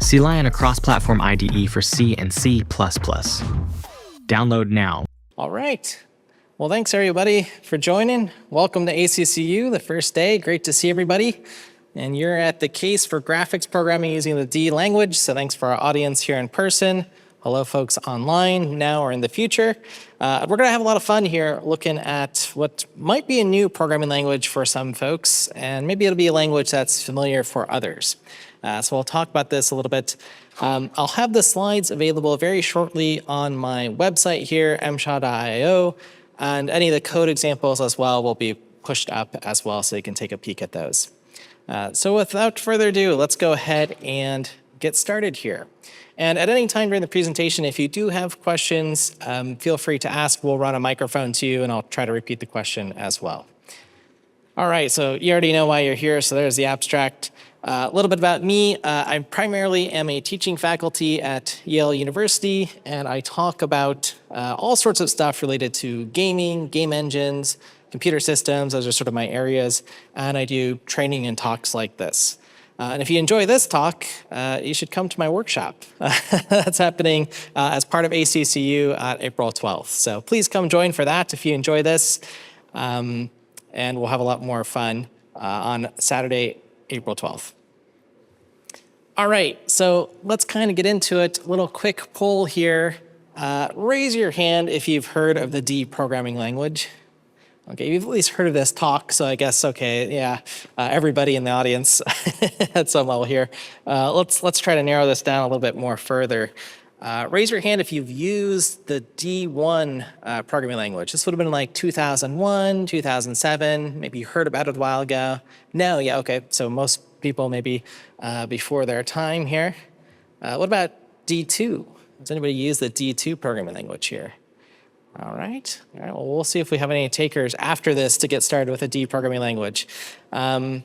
CLion, a cross-platform IDE for C and C++. Download now. All right. Well, thanks everybody for joining. Welcome to ACCU, the first day. Great to see everybody. And you're at the case for graphics programming using the D language. So thanks for our audience here in person. Hello, folks online now or in the future. We're going to have a lot of fun here looking at what might be a new programming language for some folks, and maybe it'll be a language that's familiar for others. So we'll talk about this a little bit. I'll have the slides available very shortly on my website here, mshah.io, and any of the code examples as well will be pushed up as well so you can take a peek at those. So without further ado, let's go ahead and get started here. And at any time during the presentation, if you do have questions, feel free to ask. We'll run a microphone to you, and I'll try to repeat the question as well. All right, so you already know why you're here, so there's the abstract. A little bit about me. I primarily am a teaching faculty at Yale University, and I talk about all sorts of stuff related to gaming, game engines, computer systems. Those are sort of my areas, and I do training and talks like this. And if you enjoy this talk, you should come to my workshop. That's happening as part of ACCU on April 12th. So please come join for that if you enjoy this. And we'll have a lot more fun on Saturday, April 12th. All right, so let's kind of get into it. A little quick poll here. Raise your hand if you've heard of the D programming language. Okay, you've at least heard of this talk, so I guess, okay, yeah, everybody in the audience at some level here. Let's try to narrow this down a little bit more further. Raise your hand if you've used the D1 programming language. This would have been like 2001, 2007, maybe you heard about it a while ago. No, yeah, okay, so most people maybe before their time here. What about D2? Has anybody used the D2 programming language here? All right, well, we'll see if we have any takers after this to get started with a D programming language. And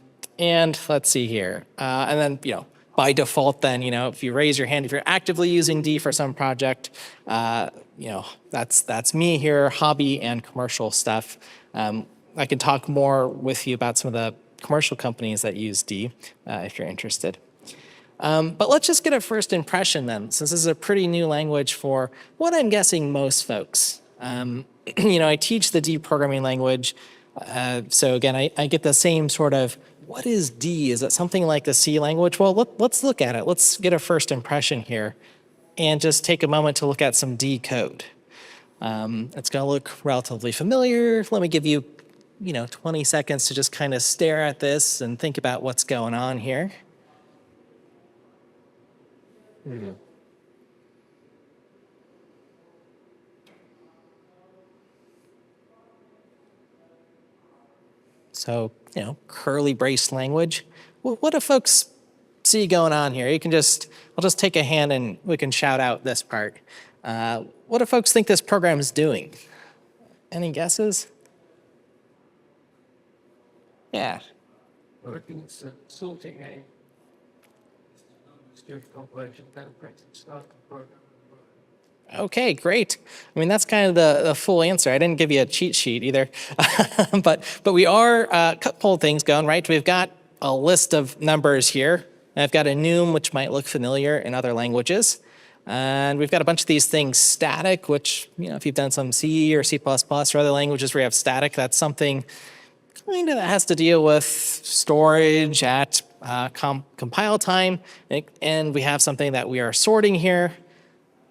let's see here. And then, by default then, if you raise your hand, if you're actively using D for some project, that's me here, hobby and commercial stuff. I can talk more with you about some of the commercial companies that use D if you're interested. But let's just get a first impression then, since this is a pretty new language for what I'm guessing most folks. I teach the D programming language. So again, I get the same sort of, what is D? Is it something like the C language? Well, let's look at it. Let's get a first impression here and just take a moment to look at some D code. It's going to look relatively familiar. Let me give you, 20 seconds to just kind of stare at this and think about what's going on here. Mm-hmm. So, curly brace language. What do folks see going on here? I'll just take a hand and we can shout out this part. What do folks think this program is doing? Any guesses? Yeah. Sorting a compilation, then print start the program. Okay, great. I mean, that's kind of the full answer. I didn't give you a cheat sheet either. but we are a couple of things going, right? We've got a list of numbers here. I've got a enum, which might look familiar in other languages. And we've got a bunch of these things static, which, if you've done some C or C++ or other languages where you have static, that's something kind of that has to deal with storage at compile time. And we have something that we are sorting here.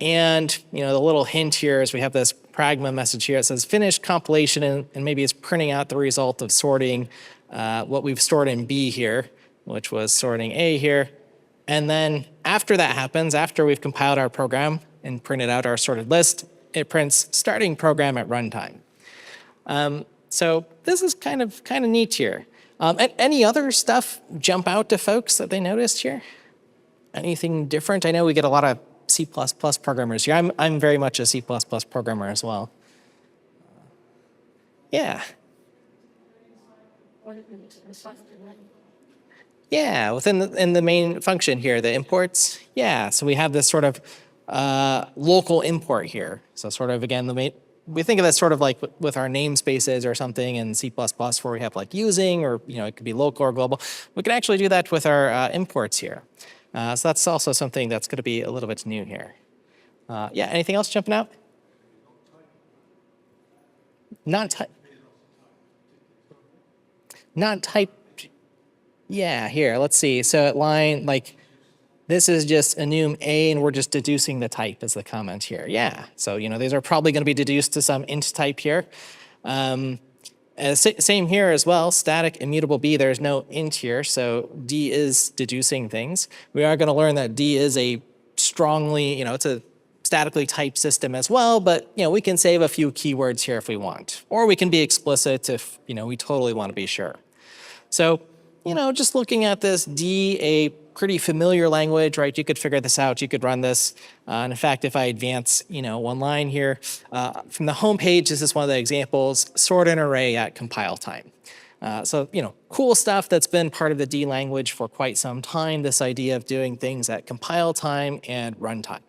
And, the little hint here is we have this pragma message here. It says finish compilation, and maybe it's printing out the result of sorting what we've stored in B here, which was sorting A here. And then after that happens, after we've compiled our program and printed out our sorted list, it prints starting program at runtime. So this is kind of neat here. Any other stuff jump out to folks that they noticed here? Anything different? I know we get a lot of C++ programmers here. I'm very much a C++ programmer as well. Yeah. Yeah, in the main function here, the imports. Yeah, so we have this sort of local import here. So sort of, again, we think of that sort of like with our namespaces or something in C++ where we have like using, or it could be local or global. We can actually do that with our imports here. So that's also something that's going to be a little bit new here. Yeah, anything else jumping out? Not type. Not type. Yeah, here, let's see. So at line, like, this is just enum A, and we're just deducing the type as the comment here. Yeah, so, these are probably going to be deduced to some int type here. Same here as well, static immutable B, there's no int here, so D is deducing things. We are going to learn that D is a strongly, it's a statically typed system as well, but we can save a few keywords here if we want. Or we can be explicit if we totally want to be sure. So, just looking at this, D, a pretty familiar language, right? You could figure this out, you could run this. And in fact, if I advance, one line here, from the home page, this is one of the examples, sort an array at compile time. So, cool stuff that's been part of the D language for quite some time, this idea of doing things at compile time and runtime.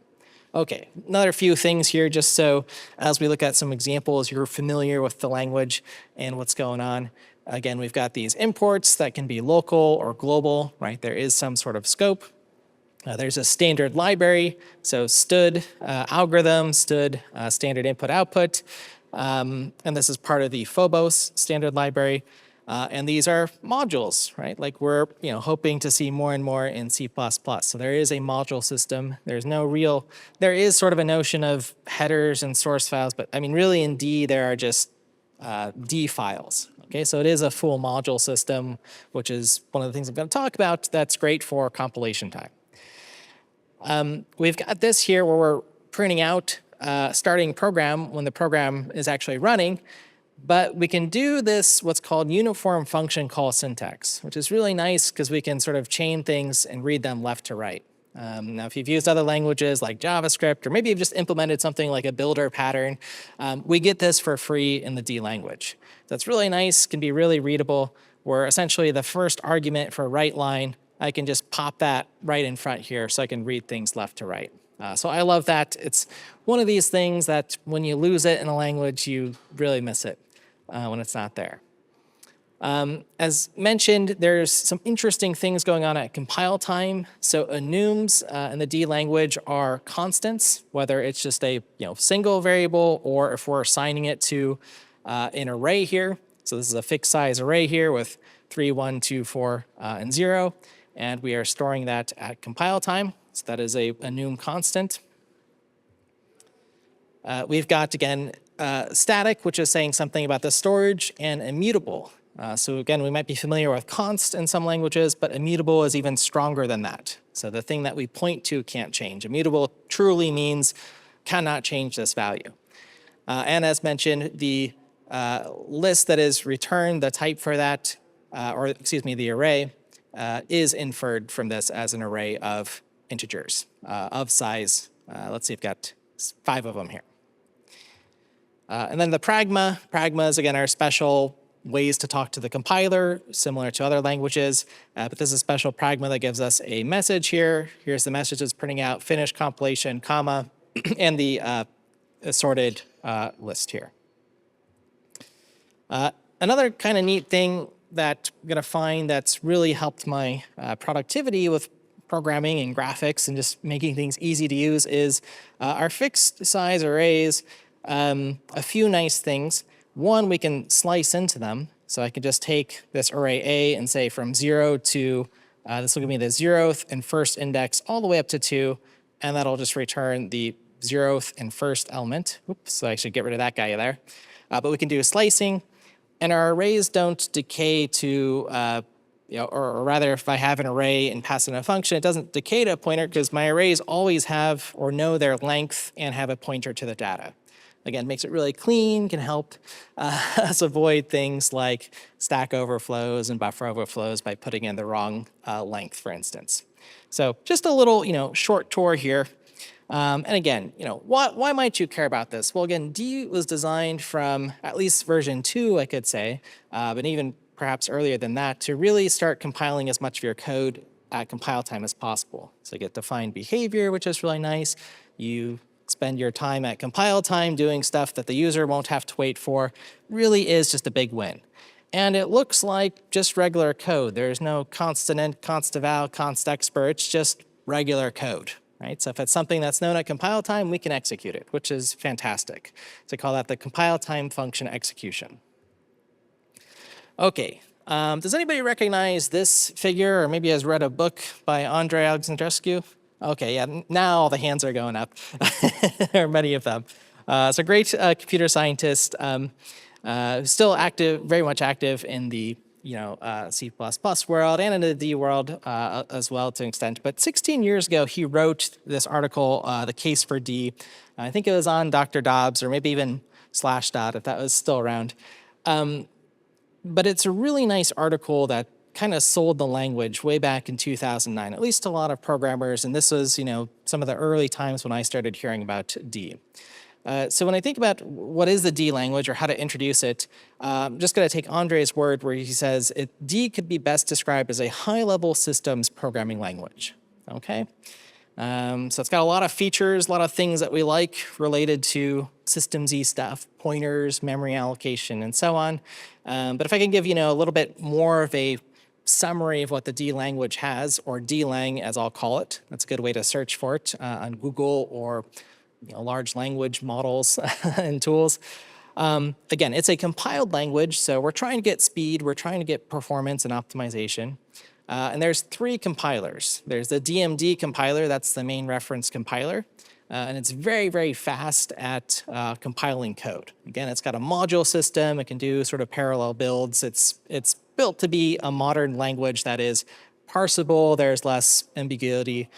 Okay, another few things here, just so as we look at some examples, you're familiar with the language and what's going on. Again, we've got these imports that can be local or global, right? There is some sort of scope. There's a standard library, so std algorithm, std standard input output, and this is part of the Phobos standard library. And these are modules, right? Like we're hoping to see more and more in C++. So there is a module system. There is sort of a notion of headers and source files, but I mean really in D there are just D files. Okay, so it is a full module system, which is one of the things I'm going to talk about that's great for compilation time. We've got this here where we're printing out starting program when the program is actually running. But we can do this, what's called uniform function call syntax, which is really nice because we can sort of chain things and read them left to right. Now, if you've used other languages like JavaScript, or maybe you've just implemented something like a builder pattern, we get this for free in the D language. That's really nice, can be really readable, where essentially the first argument for write line, I can just pop that right in front here so I can read things left to right. So I love that. It's one of these things that when you lose it in a language, you really miss it when it's not there. As mentioned, there's some interesting things going on at compile time. So enums in the D language are constants, whether it's just a single variable or if we're assigning it to an array here. So this is a fixed size array here with 3, 1, 2, 4, and 0. And we are storing that at compile time. So that is a enum constant. We've got, again, static, which is saying something about the storage, and immutable. So again, we might be familiar with const in some languages, but immutable is even stronger than that. So the thing that we point to can't change. Immutable truly means cannot change this value. And as mentioned, the list that is returned, the type for that, the array, is inferred from this as an array of integers of size. Let's see, I've got 5 of them here. And then the pragma. Pragma is, again, our special ways to talk to the compiler, similar to other languages. But this is a special pragma that gives us a message here. Here's the message that's printing out finish compilation, comma, and the assorted list here. Another kind of neat thing that I'm going to find that's really helped my productivity with programming and graphics and just making things easy to use is our fixed size arrays. A few nice things. One, we can slice into them. So I can just take this array A and say from 0 to, this will give me the 0th and first index all the way up to 2, and that'll just return the 0th and first element. Oops, so I should get rid of that guy there. But we can do slicing, and our arrays don't decay to, or rather if I have an array and pass it in a function, it doesn't decay to a pointer because my arrays always have or know their length and have a pointer to the data. Again, makes it really clean, can help us avoid things like stack overflows and buffer overflows by putting in the wrong length, for instance. So just a little, short tour here. And again, why might you care about this? Well, again, D was designed from at least version 2, I could say, but even perhaps earlier than that, to really start compiling as much of your code at compile time as possible. So you get defined behavior, which is really nice. You spend your time at compile time doing stuff that the user won't have to wait for, really is just a big win. And it looks like just regular code. There's no const init, const eval, const expr. It's just regular code, right? So if it's something that's known at compile time, we can execute it, which is fantastic. So I call that the compile time function execution. Okay, does anybody recognize this figure, or maybe has read a book by Andrei Alexandrescu? Okay, yeah, now all the hands are going up. There are many of them. It's a great computer scientist, still active, very much active in the C++ world and in the D world as well to an extent. But 16 years ago, he wrote this article, The Case for D. I think it was on Dr. Dobbs, or maybe even Slashdot, if that was still around. But it's a really nice article that kind of sold the language way back in 2009, at least to a lot of programmers. And this was, some of the early times when I started hearing about D. So when I think about what is the D language or how to introduce it, I'm just going to take Andrei's word where he says D could be best described as a high-level systems programming language. Okay? So it's got a lot of features, a lot of things that we like related to systems-y stuff, pointers, memory allocation, and so on. But if I can give a little bit more of a summary of what the D language has, or D-lang as I'll call it, that's a good way to search for it on Google or large language models and tools. Again, it's a compiled language, so we're trying to get speed, we're trying to get performance and optimization. And there's 3 compilers. There's the DMD compiler, that's the main reference compiler. And it's very, very fast at compiling code. Again, it's got a module system, it can do sort of parallel builds. It's built to be a modern language that is parsable, there's less ambiguity,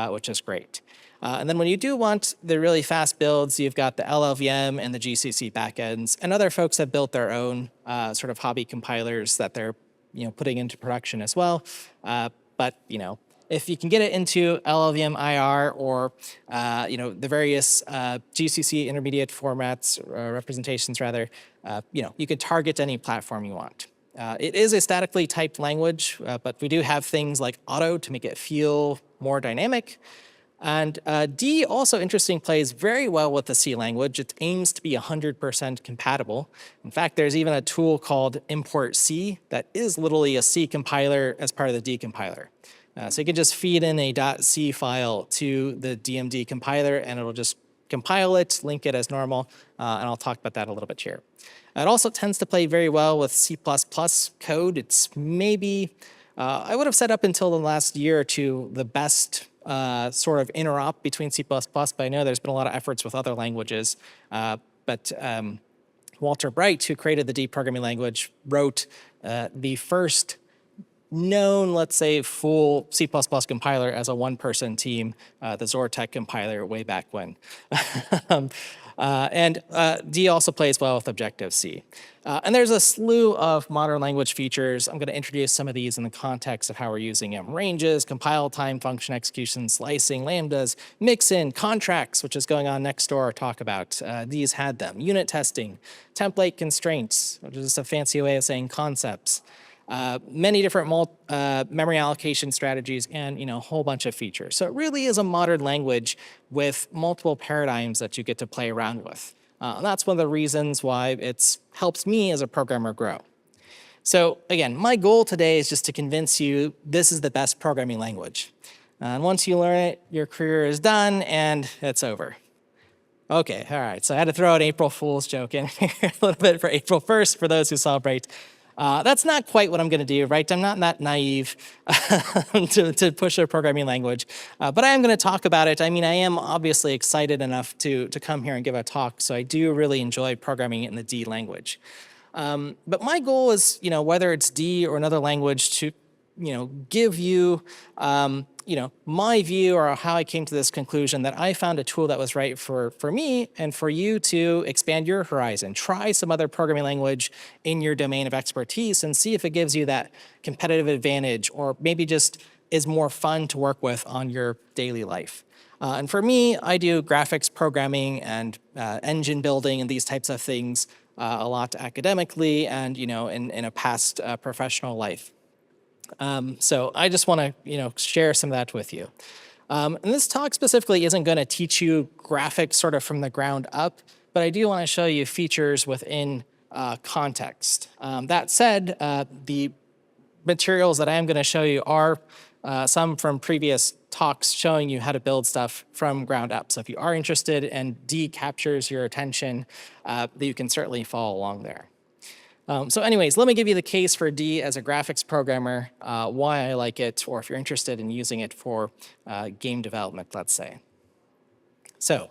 which is great. And then when you do want the really fast builds, you've got the LLVM and the GCC backends, and other folks have built their own sort of hobby compilers that they're putting into production as well. But if you can get it into LLVM IR or the various GCC intermediate formats, representations rather, you can target any platform you want. It is a statically typed language, but we do have things like auto to make it feel more dynamic. And D also, interesting, plays very well with the C language. It aims to be 100% compatible. In fact, there's even a tool called import C that is literally a C compiler as part of the D compiler. So you can just feed in a .c file to the DMD compiler, and it'll just compile it, link it as normal, and I'll talk about that a little bit here. It also tends to play very well with C++ code. It's maybe, I would have said up until the last year or two, the best sort of interop between C++, but I know there's been a lot of efforts with other languages. But Walter Bright, who created the D programming language, wrote the first known, let's say, full C++ compiler as a one-person team, the Zortec compiler way back when. And D also plays well with Objective-C. And there's a slew of modern language features. I'm going to introduce some of these in the context of how we're using them. Ranges, compile time, function execution, slicing, lambdas, mix-in, contracts, which is going on next door, I'll talk about. These had them. Unit testing, template constraints, which is just a fancy way of saying concepts. Many different memory allocation strategies, and a whole bunch of features. So it really is a modern language with multiple paradigms that you get to play around with. And that's one of the reasons why it helps me as a programmer grow. So again, my goal today is just to convince you this is the best programming language. And once you learn it, your career is done and it's over. Okay, all right, so I had to throw an April Fool's joke in here a little bit for April 1st for those who celebrate. That's not quite what I'm going to do, right? I'm not that naive to push a programming language, but I am going to talk about it. I mean, I am obviously excited enough to come here and give a talk, so I do really enjoy programming in the D language. But my goal is, whether it's D or another language, to, give you, my view or how I came to this conclusion that I found a tool that was right for me and for you to expand your horizon. Try some other programming language in your domain of expertise and see if it gives you that competitive advantage, or maybe just is more fun to work with on your daily life. And for me, I do graphics programming and engine building and these types of things a lot academically and, in a past professional life. So I just want to, share some of that with you. And this talk specifically isn't going to teach you graphics sort of from the ground up, but I do want to show you features within context. That said, the materials that I am going to show you are some from previous talks showing you how to build stuff from ground up. So if you are interested and D captures your attention, you can certainly follow along there. So anyways, let me give you the case for D as a graphics programmer, why I like it, or if you're interested in using it for game development, let's say. So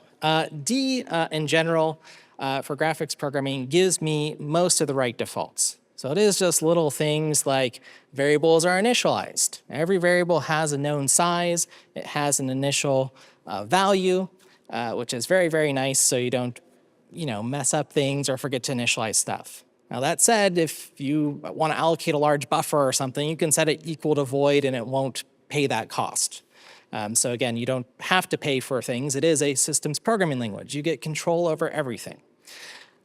D in general for graphics programming gives me most of the right defaults. So it is just little things like variables are initialized. Every variable has a known size. It has an initial value, which is very, very nice so you don't mess up things or forget to initialize stuff. Now that said, if you want to allocate a large buffer or something, you can set it equal to void and it won't pay that cost. So again, you don't have to pay for things. It is a systems programming language. You get control over everything.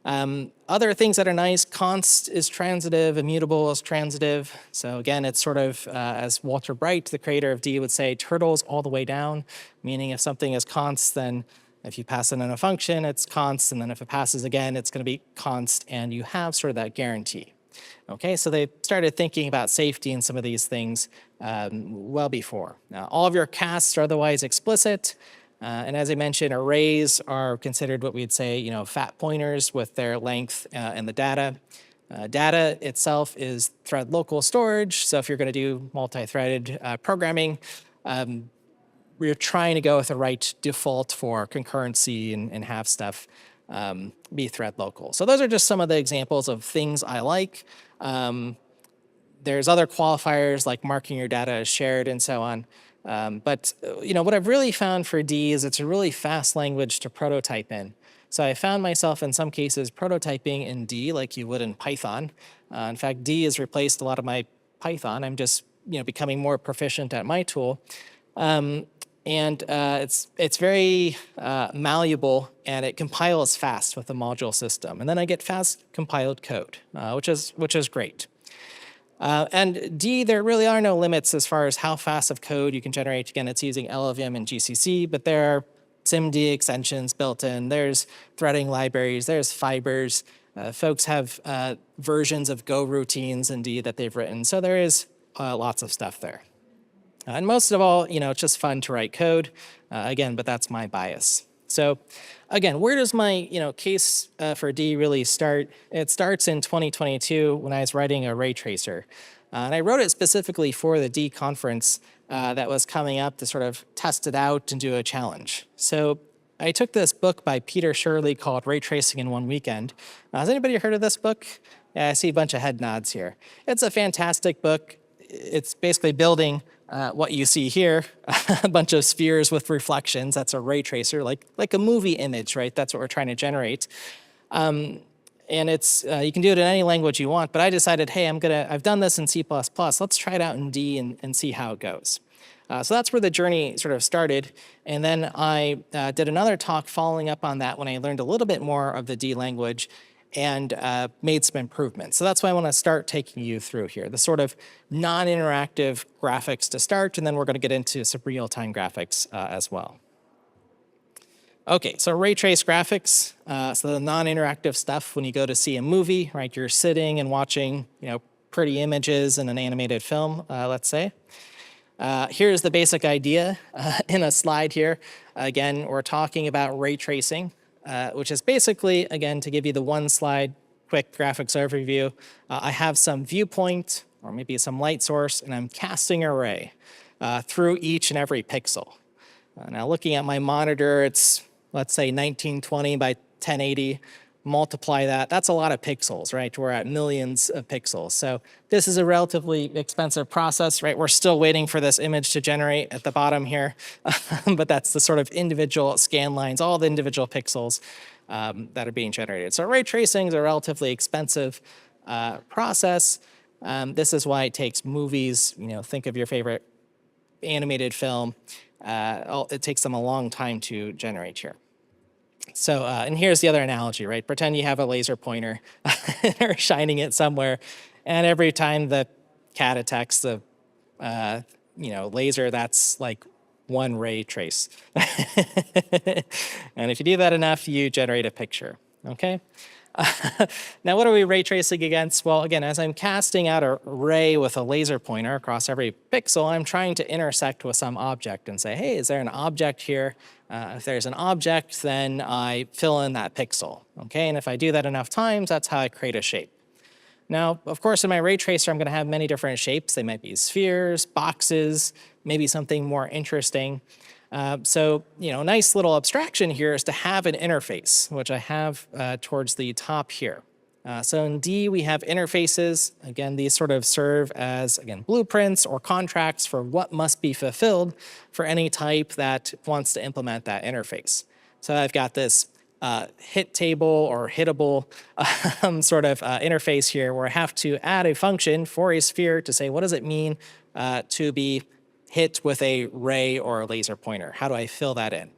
Other things that are nice, const is transitive, immutable is transitive. So again, it's sort of, as Walter Bright, the creator of D, would say, turtles all the way down, meaning if something is const, then if you pass it in a function, it's const, and then if it passes again, it's going to be const, and you have sort of that guarantee. Okay, so they started thinking about safety and some of these things well before. Now, all of your casts are otherwise explicit, and as I mentioned, arrays are considered what we'd say, fat pointers with their length and the data. Data itself is thread local storage, so if you're going to do multi-threaded programming, we're trying to go with the right default for concurrency and have stuff be thread local. So those are just some of the examples of things I like. There's other qualifiers like marking your data as shared and so on. But what I've really found for D is it's a really fast language to prototype in. So I found myself in some cases prototyping in D like you would in Python. In fact, D has replaced a lot of my Python. I'm just becoming more proficient at my tool. And it's very malleable, and it compiles fast with the module system. And then I get fast compiled code, which is great. And D, there really are no limits as far as how fast of code you can generate. Again, it's using LLVM and GCC, but there are SIMD extensions built in. There's threading libraries. There's fibers. Folks have versions of Go routines in D that they've written. So there is lots of stuff there. And most of all, it's just fun to write code, again, but that's my bias. So again, where does my case for D really start? It starts in 2022 when I was writing a ray tracer. And I wrote it specifically for the D conference that was coming up to sort of test it out and do a challenge. So I took this book by Peter Shirley called Ray Tracing in One Weekend. Has anybody heard of this book? Yeah, I see a bunch of head nods here. It's a fantastic book. It's basically building what you see here, a bunch of spheres with reflections. That's a ray tracer, like a movie image, right? That's what we're trying to generate. And it's you can do it in any language you want, but I decided, hey, I've done this in C++. Let's try it out in D and see how it goes. So that's where the journey sort of started. And then I did another talk following up on that when I learned a little bit more of the D language and made some improvements. So that's why I want to start taking you through here, the sort of non-interactive graphics to start, and then we're going to get into some real-time graphics as well. Okay, so ray trace graphics, so the non-interactive stuff when you go to see a movie, right? You're sitting and watching, pretty images in an animated film, let's say. Here's the basic idea in a slide here. Again, we're talking about ray tracing. Which is basically, again, to give you the one slide quick graphics overview, I have some viewpoint or maybe some light source, and I'm casting a ray through each and every pixel. Now looking at my monitor, it's, let's say, 1920 by 1080. Multiply that, that's a lot of pixels, right? We're at millions of pixels. So this is a relatively expensive process, right? We're still waiting for this image to generate at the bottom here, but that's the sort of individual scan lines, all the individual pixels that are being generated. So ray tracing is a relatively expensive process. This is why it takes movies, think of your favorite animated film. It takes them a long time to generate here. So, and here's the other analogy, right? Pretend you have a laser pointer or shining it somewhere, and every time the cat attacks the, laser, that's like one ray trace. And if you do that enough, you generate a picture, okay? Now, what are we ray tracing against? Well, again, as I'm casting out a ray with a laser pointer across every pixel, I'm trying to intersect with some object and say, hey, is there an object here? If there's an object, then I fill in that pixel, okay? And if I do that enough times, that's how I create a shape. Now, of course, in my ray tracer, I'm going to have many different shapes. They might be spheres, boxes, maybe something more interesting. So, a nice little abstraction here is to have an interface, which I have towards the top here. So in D, we have interfaces. Again, these sort of serve as, again, blueprints or contracts for what must be fulfilled for any type that wants to implement that interface. So I've got this hit table or hittable sort of interface here where I have to add a function for a sphere to say, what does it mean to be hit with a ray or a laser pointer? How do I fill that in?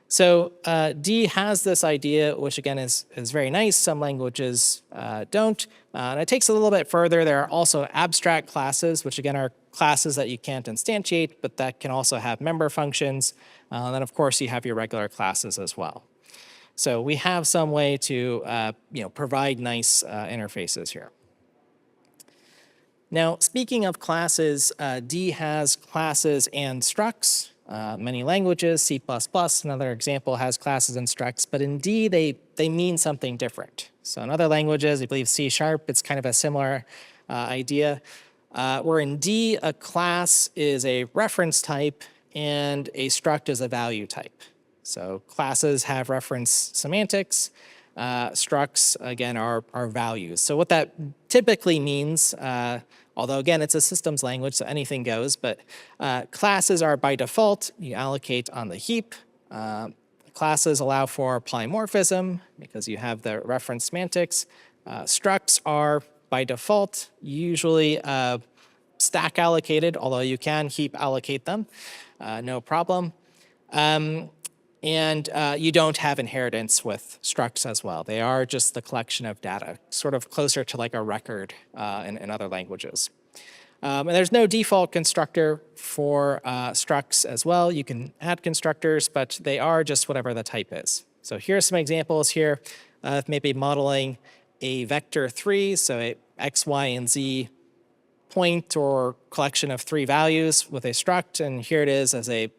So D has this idea, which again is very nice. Some languages don't. And it takes a little bit further. There are also abstract classes, which again are classes that you can't instantiate, but that can also have member functions. And then of course you have your regular classes as well. So we have some way to provide nice interfaces here. Now, speaking of classes, D has classes and structs. Many languages, C++, another example, has classes and structs, but in D, they mean something different. So in other languages, I believe C#, it's kind of a similar idea. Where in D, a class is a reference type and a struct is a value type. So classes have reference semantics. Structs, again, are values. So what that typically means, although again, it's a systems language, so anything goes, but classes are by default, you allocate on the heap. Classes allow for polymorphism because you have the reference semantics. Structs are by default usually stack allocated, although you can heap allocate them, no problem. And you don't have inheritance with structs as well. They are just the collection of data, sort of closer to like a record in other languages. And there's no default constructor for structs as well. You can add constructors, but they are just whatever the type is. So here are some examples here of maybe modeling a vector 3, so a x, y, and z point or collection of 3 values with a struct, and here it is as a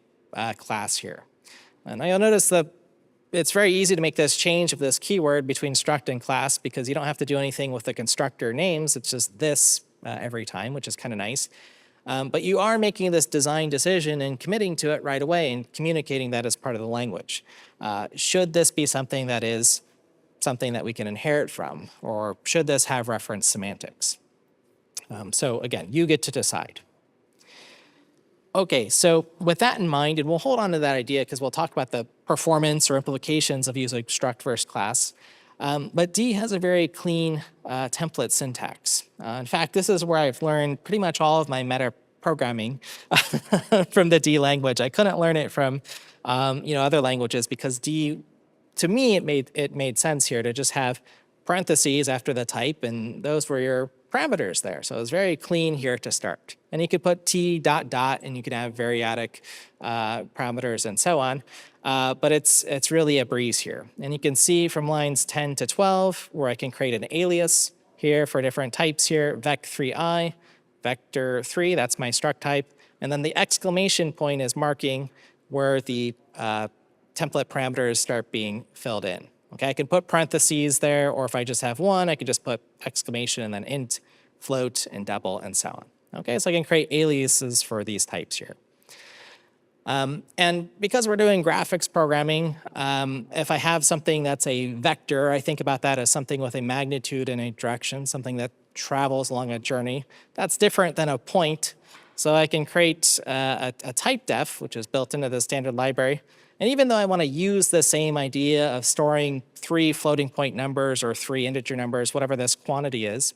class here. And now you'll notice that it's very easy to make this change of this keyword between struct and class because you don't have to do anything with the constructor names. It's just this every time, which is kind of nice. But you are making this design decision and committing to it right away and communicating that as part of the language. Should this be something that is something that we can inherit from, or should this have reference semantics? So again, you get to decide. Okay, so with that in mind, and we'll hold on to that idea because we'll talk about the performance or implications of using struct versus class. But D has a very clean template syntax. In fact, this is where I've learned pretty much all of my meta programming from the D language. I couldn't learn it from other languages because D, to me, it made sense here to just have parentheses after the type, and those were your parameters there. So it was very clean here to start. And you could put T ... and you could have variadic parameters and so on. But it's really a breeze here. And you can see from lines 10 to 12 where I can create an alias here for different types here, vec3i, vector 3, that's my struct type. And then the exclamation point is marking where the template parameters start being filled in. Okay, I can put parentheses there, or if I just have one, I could just put exclamation and then int, float, and double, and so on. Okay, so I can create aliases for these types here. And because we're doing graphics programming, if I have something that's a vector, I think about that as something with a magnitude and a direction, something that travels along a journey. That's different than a point. So I can create a type def, which is built into the standard library. And even though I want to use the same idea of storing 3 floating point numbers or 3 integer numbers, whatever this quantity is,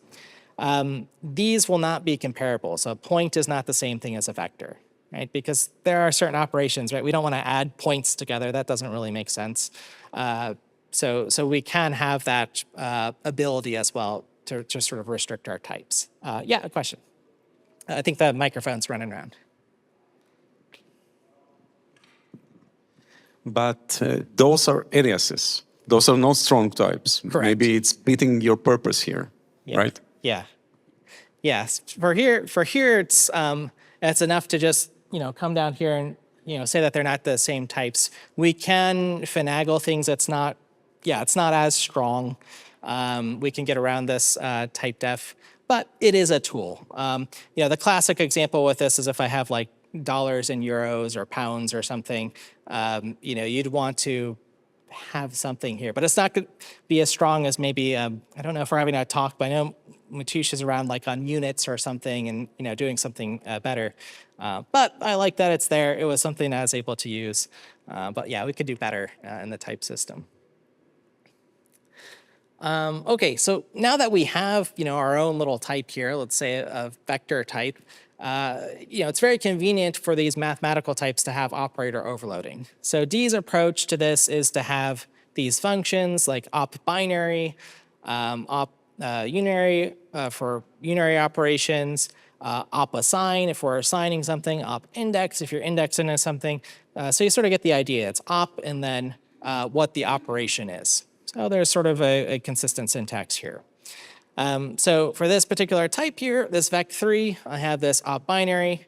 these will not be comparable. So a point is not the same thing as a vector, right? Because there are certain operations, right? We don't want to add points together. That doesn't really make sense. So we can have that ability as well to sort of restrict our types. Yeah, a question. I think the microphone's running around. But those are aliases. those are not strong types. Correct. Maybe it's beating your purpose here, right? Yeah. Yes. For here, it's enough to just come down here and say that they're not the same types. We can finagle things that's not. Yeah, it's not as strong. We can get around this type def, but it is a tool. The classic example with this is if I have like dollars and euros or pounds or something, you'd want to have something here, but it's not going to be as strong as maybe, I don't know if we're having a talk, but I know Matish is around like on units or something and, doing something better. But I like that it's there. It was something I was able to use. But yeah, we could do better in the type system. Okay, so now that we have, our own little type here, let's say a vector type, it's very convenient for these mathematical types to have operator overloading. So D's approach to this is to have these functions like op binary, op unary for unary operations, op assign if we're assigning something, op index if you're indexing something. So you sort of get the idea. It's op and then what the operation is. So there's sort of a consistent syntax here. So for this particular type here, this vec3, I have this op binary.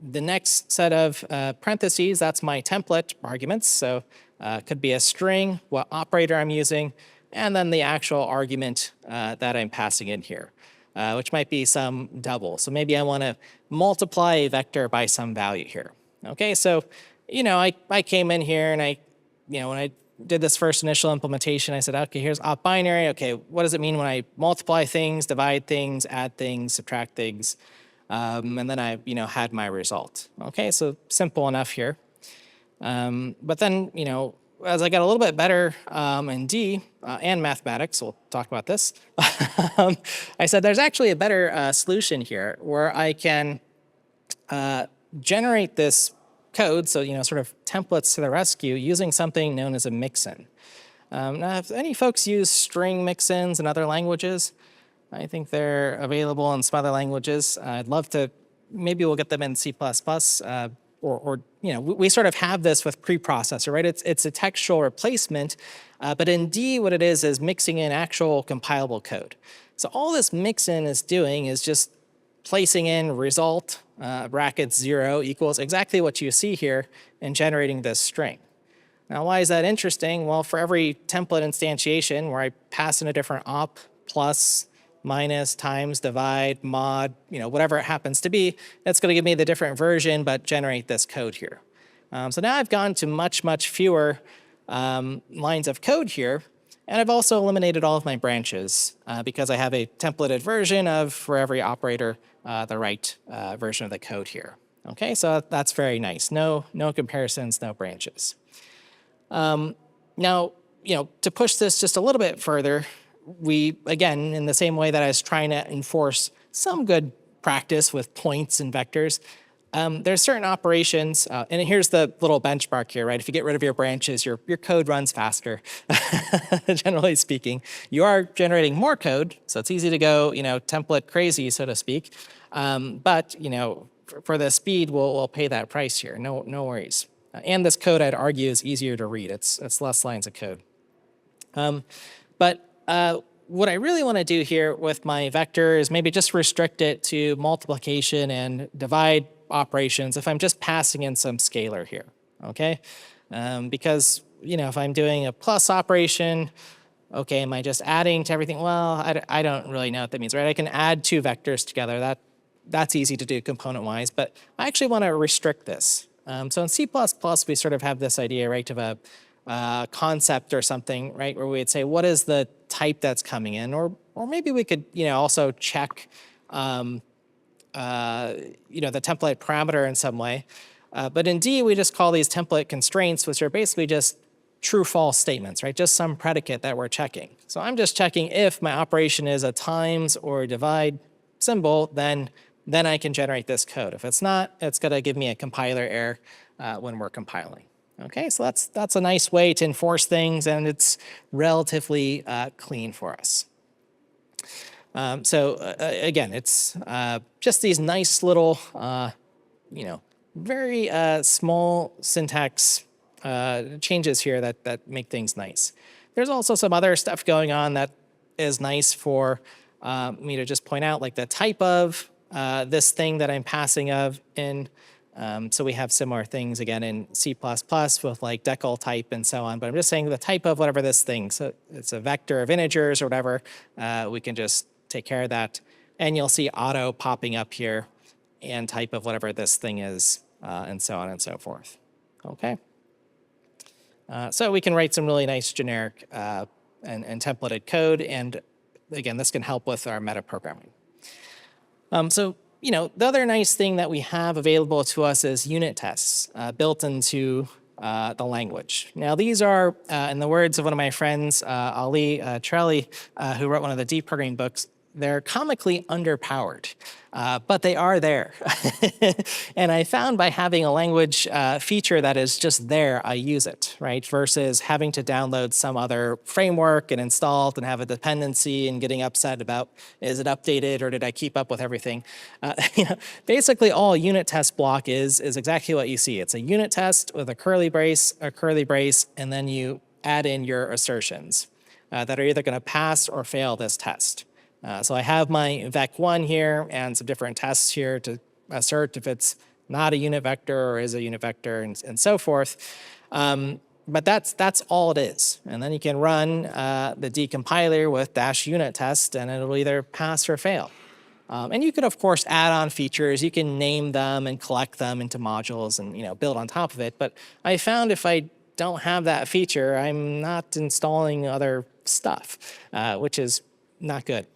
The next set of parentheses, that's my template arguments. So it could be a string, what operator I'm using, and then the actual argument that I'm passing in here, which might be some double. So maybe I want to multiply a vector by some value here. Okay, so, I came in here and when I did this first initial implementation, I said, okay, here's op binary. Okay, what does it mean when I multiply things, divide things, add things, subtract things? And then I, had my result. Okay, so simple enough here. But then, as I got a little bit better in D and mathematics, we'll talk about this, I said there's actually a better solution here where I can generate this code, so sort of templates to the rescue, using something known as a mixin. Now, if any folks use string mixins in other languages, I think they're available in some other languages. I'd love to, maybe we'll get them in C++, or we sort of have this with preprocessor, right? It's a textual replacement, but in D, what it is mixing in actual compilable code. So all this mixin is doing is just placing in result, brackets 0 equals exactly what you see here and generating this string. Now, why is that interesting? Well, for every template instantiation where I pass in a different op, plus, minus, times, divide, mod, whatever it happens to be, that's going to give me the different version, but generate this code here. So now I've gone to much, much fewer lines of code here. And I've also eliminated all of my branches because I have a templated version of, for every operator, the right version of the code here. Okay, so that's very nice. No comparisons, no branches. Now, to push this just a little bit further, we, again, in the same way that I was trying to enforce some good practice with points and vectors, there's certain operations, and here's the little benchmark here, right? If you get rid of your branches, your code runs faster, generally speaking. You are generating more code, so it's easy to go, template crazy, so to speak. But, for the speed, we'll pay that price here, no worries. And this code, I'd argue, is easier to read. It's less lines of code. But what I really want to do here with my vector is maybe just restrict it to multiplication and divide operations if I'm just passing in some scalar here, okay? Because, if I'm doing a plus operation, okay, am I just adding to everything? Well, I don't really know what that means, right? I can add two vectors together. That's easy to do component-wise, but I actually want to restrict this. So in C++, we sort of have this idea, right, of a concept or something, right, where we'd say, what is the type that's coming in? Or maybe we could, also check, the template parameter in some way. But in D, we just call these template constraints, which are basically just true-false statements, right? Just some predicate that we're checking. So I'm just checking if my operation is a times or a divide symbol, then I can generate this code. If it's not, it's going to give me a compiler error when we're compiling. Okay, so that's a nice way to enforce things, and it's relatively clean for us. Again, it's just these nice little, very small syntax changes here that make things nice. There's also some other stuff going on that is nice for me to just point out, like the type of this thing that I'm passing of in. So we have similar things again in C++ with like decal type and so on. But I'm just saying the type of whatever this thing. So it's a vector of integers or whatever. We can just take care of that. And you'll see auto popping up here and type of whatever this thing is and so on and so forth. Okay. So we can write some really nice generic and templated code. And again, this can help with our metaprogramming. So, the other nice thing that we have available to us is unit tests built into the language. Now, these are, in the words of one of my friends, Ali Trelli, who wrote one of the deprogramming books, they're comically underpowered, but they are there. And I found by having a language feature that is just there, I use it, right? Versus having to download some other framework and install it and have a dependency and getting upset about, is it updated or did I keep up with everything? Basically all a unit test block is exactly what you see. It's a unit test with a curly brace, and then you add in your assertions that are either gonna pass or fail this test. So I have my vec1 here and some different tests here to assert if it's not a unit vector or is a unit vector and so forth. But that's all it is. And then you can run the decompiler with -unit test and it'll either pass or fail. And you could, of course, add on features. You can name them and collect them into modules and build on top of it. But I found if I don't have that feature, I'm not installing other stuff, which is not good.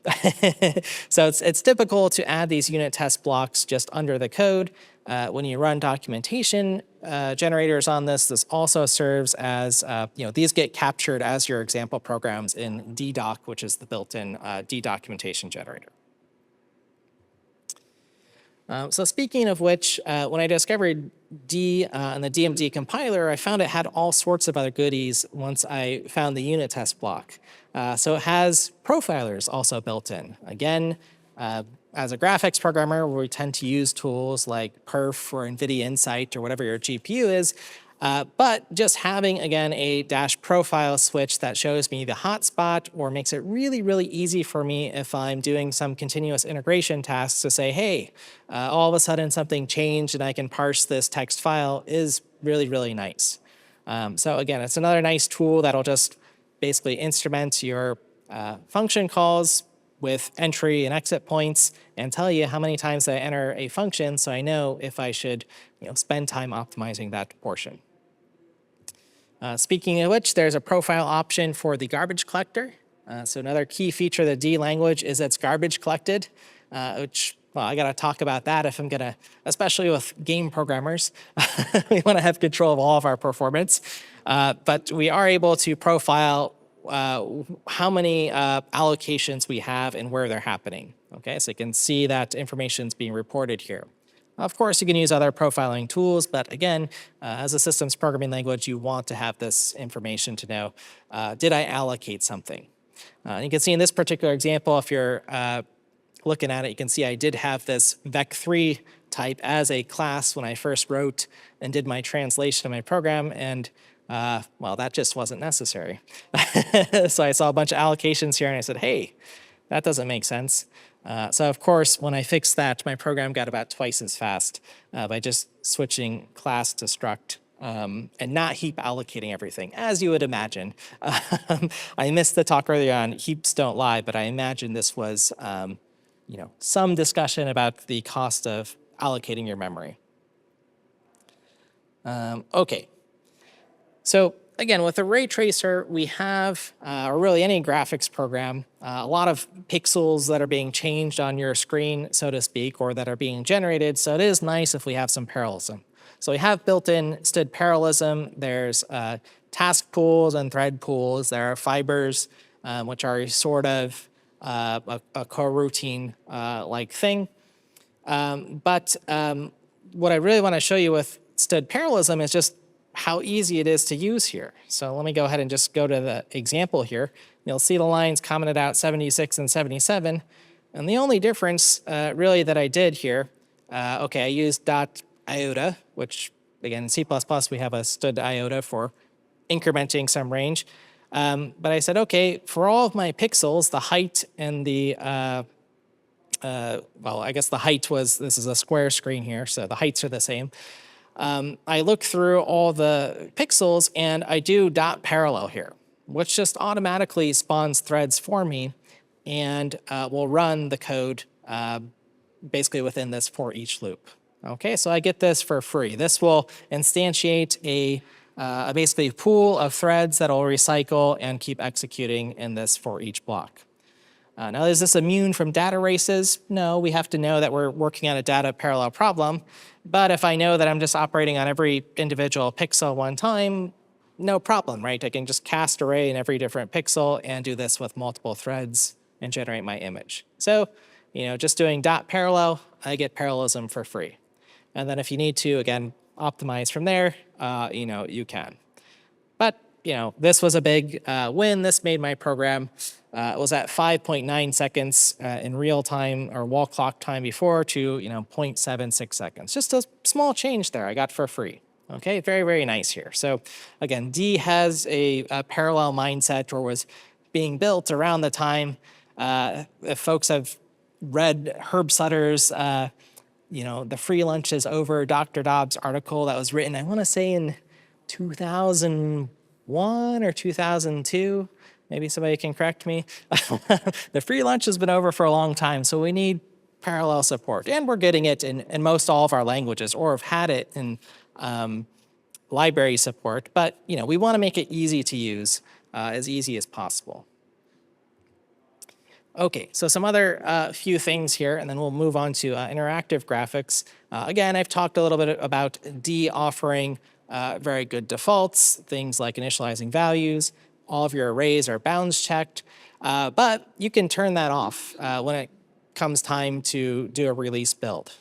So it's typical to add these unit test blocks just under the code. When you run documentation generators on this, this also serves as, these get captured as your example programs in ddoc, which is the built-in documentation generator. So speaking of which, when I discovered D and the DMD compiler, I found it had all sorts of other goodies once I found the unit test block. So it has profilers also built in. Again, as a graphics programmer, we tend to use tools like perf or NVIDIA Insight or whatever your GPU is. But just having, again, a dash profile switch that shows me the hotspot or makes it really, really easy for me if I'm doing some continuous integration tasks to say, hey, all of a sudden something changed and I can parse this text file is really, really nice. So again, it's another nice tool that'll just basically instrument your function calls with entry and exit points and tell you how many times I enter a function so I know if I should spend time optimizing that portion. Speaking of which, there's a profile option for the garbage collector. So another key feature of the D language is it's garbage collected, which, well, I gotta talk about that if I'm gonna, especially with game programmers, we wanna have control of all of our performance. But we are able to profile how many allocations we have and where they're happening. Okay, so you can see that information is being reported here. Of course, you can use other profiling tools, but again, as a systems programming language, you want to have this information to know, did I allocate something? You can see in this particular example, if you're looking at it, you can see I did have this vec3 type as a class when I first wrote and did my translation of my program, and well, that just wasn't necessary. So I saw a bunch of allocations here, and I said, hey, that doesn't make sense. So of course, when I fixed that, my program got about twice as fast by just switching class to struct and not heap allocating everything, as you would imagine. I missed the talk earlier on heaps don't lie, but I imagine this was some discussion about the cost of allocating your memory. Okay, so again, with a ray tracer, we have, or really any graphics program, a lot of pixels that are being changed on your screen, so to speak, or that are being generated. So it is nice if we have some parallelism. So we have built-in STID parallelism. There's task pools and thread pools. There are fibers, which are sort of a coroutine like thing. But what I really want to show you with STID parallelism is just how easy it is to use here. So let me go ahead and just go to the example here. You'll see the lines commented out 76 and 77. And the only difference really that I did here, okay, I used .iota, which again in C++ we have a std iota for incrementing some range. But I said, okay, for all of my pixels, the height and the, well, I guess the height was, this is a square screen here, so the heights are the same. I look through all the pixels and I do dot parallel here, which just automatically spawns threads for me and will run the code basically within this for each loop. Okay, so I get this for free. This will instantiate a basically pool of threads that will recycle and keep executing in this for each block. Now, is this immune from data races? No, we have to know that we're working on a data parallel problem. But if I know that I'm just operating on every individual pixel one time, no problem, right? I can just cast array in every different pixel and do this with multiple threads and generate my image. So, just doing dot parallel, I get parallelism for free. And then if you need to, again, optimize from there, you can. But, this was a big win. This made my program, it was at 5.9 seconds in real time or wall clock time before to, 0.76 seconds. Just a small change there I got for free. Okay, very, very nice here. So again, D has a parallel mindset or was being built around the time. If folks have read Herb Sutter's, the free lunch is over, Dr. Dobbs article that was written, I want to say in 2001 or 2002. Maybe somebody can correct me. The free lunch has been over for a long time, so we need parallel support. And we're getting it in most all of our languages, or have had it in library support. But we want to make it easy to use, as easy as possible. Okay, so some other few things here, and then we'll move on to interactive graphics. Again, I've talked a little bit about D offering very good defaults, things like initializing values. All of your arrays are bounds checked, but you can turn that off when it comes time to do a release build.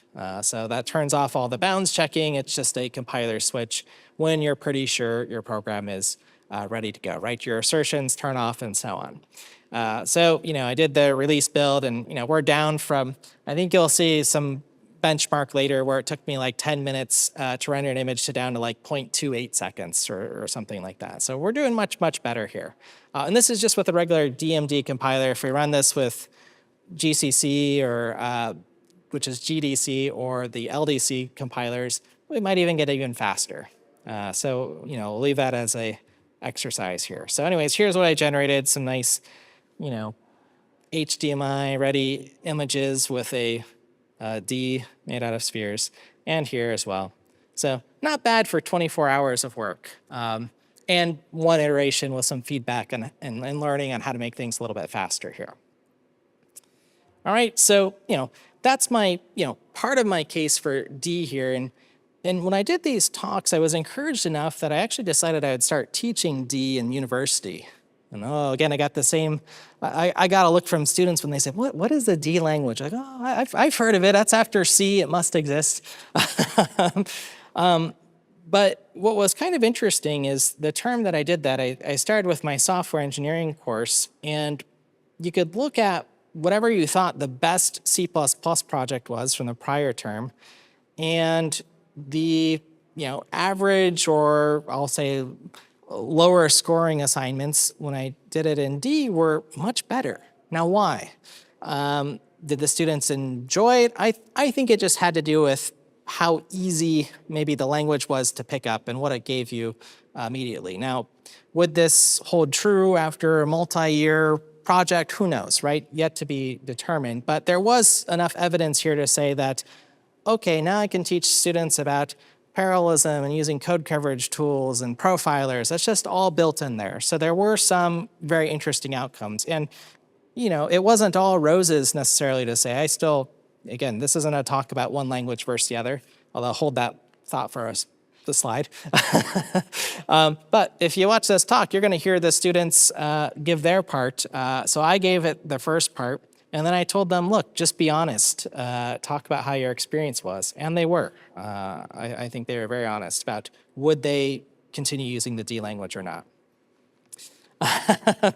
So that turns off all the bounds checking. It's just a compiler switch when you're pretty sure your program is ready to go, right? Your assertions turn off and so on. So, I did the release build and, we're down from, I think you'll see some benchmark later where it took me like 10 minutes to render an image to down to like 0.28 seconds or something like that. So we're doing much, much better here. And this is just with a regular DMD compiler. If we run this with GCC or which is GDC or the LDC compilers, we might even get even faster. So, we'll leave that as a exercise here. So anyways, here's what I generated, some nice, HDMI ready images with a D made out of spheres, and here as well. So not bad for 24 hours of work. And one iteration with some feedback and learning on how to make things a little bit faster here. All right, so, that's my, part of my case for D here. And when I did these talks, I was encouraged enough that I actually decided I would start teaching D in university. And again, I got the same, I got a look from students when they said, what is the D language? Like, I've heard of it. That's after C. It must exist. But what was kind of interesting is the term that I did that, I started with my software engineering course, and you could look at whatever you thought the best C++ project was from the prior term, and the average, or I'll say lower scoring assignments when I did it in D were much better. Now, why? Did the students enjoy it? I think it just had to do with how easy maybe the language was to pick up and what it gave you immediately. Now, would this hold true after a multi-year project? Who knows, right? Yet to be determined. But there was enough evidence here to say that, okay, now I can teach students about parallelism and using code coverage tools and profilers. That's just all built in there. So there were some very interesting outcomes. And, it wasn't all roses necessarily to say. I still, again, this isn't a talk about one language versus the other, although I'll hold that thought for us, the slide. But if you watch this talk, you're going to hear the students give their part. So I gave it the first part. And then I told them, look, just be honest. Talk about how your experience was. And they were. I think they were very honest about would they continue using the D language or not.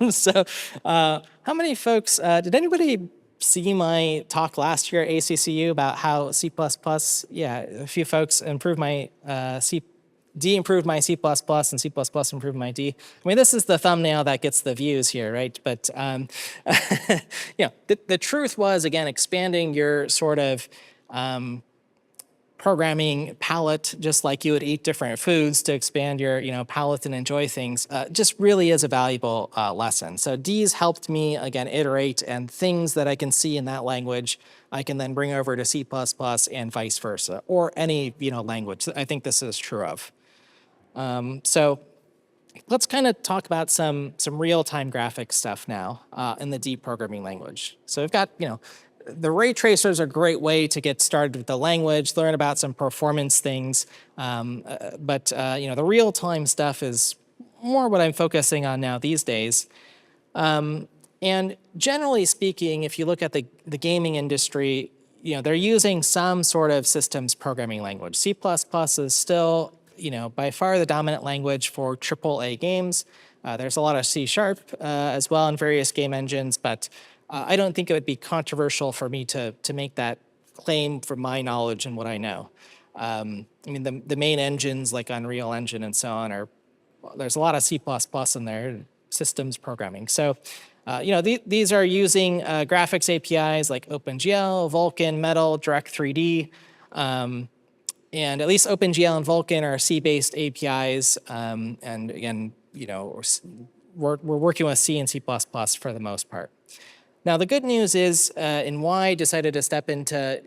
So how many folks, did anybody see my talk last year at ACCU about how C++, yeah, a few folks improved my C D improved my C++ and C++ improved my D. I mean, this is the thumbnail that gets the views here, right? But the truth was, again, expanding your sort of programming palette, just like you would eat different foods to expand your palette and enjoy things, just really is a valuable lesson. So D's helped me, again, iterate, and things that I can see in that language, I can then bring over to C++ and vice versa, or any language. I think this is true of. So let's kind of talk about some real-time graphics stuff now in the D programming language. So we've got, the ray tracers are a great way to get started with the language, learn about some performance things. But the real-time stuff is more what I'm focusing on now these days. And generally speaking, if you look at the gaming industry, they're using some sort of systems programming language. C++ is still, by far the dominant language for AAA games. There's a lot of C# as well in various game engines, but I don't think it would be controversial for me to make that claim from my knowledge and what I know. I mean, the main engines like Unreal Engine and so on there's a lot of C++ in there, systems programming. So, these are using graphics APIs like OpenGL, Vulkan, Metal, Direct3D, and at least OpenGL and Vulkan are C-based APIs. And again, we're working with C and C++ for the most part. Now, the good news is, and why I decided to step into,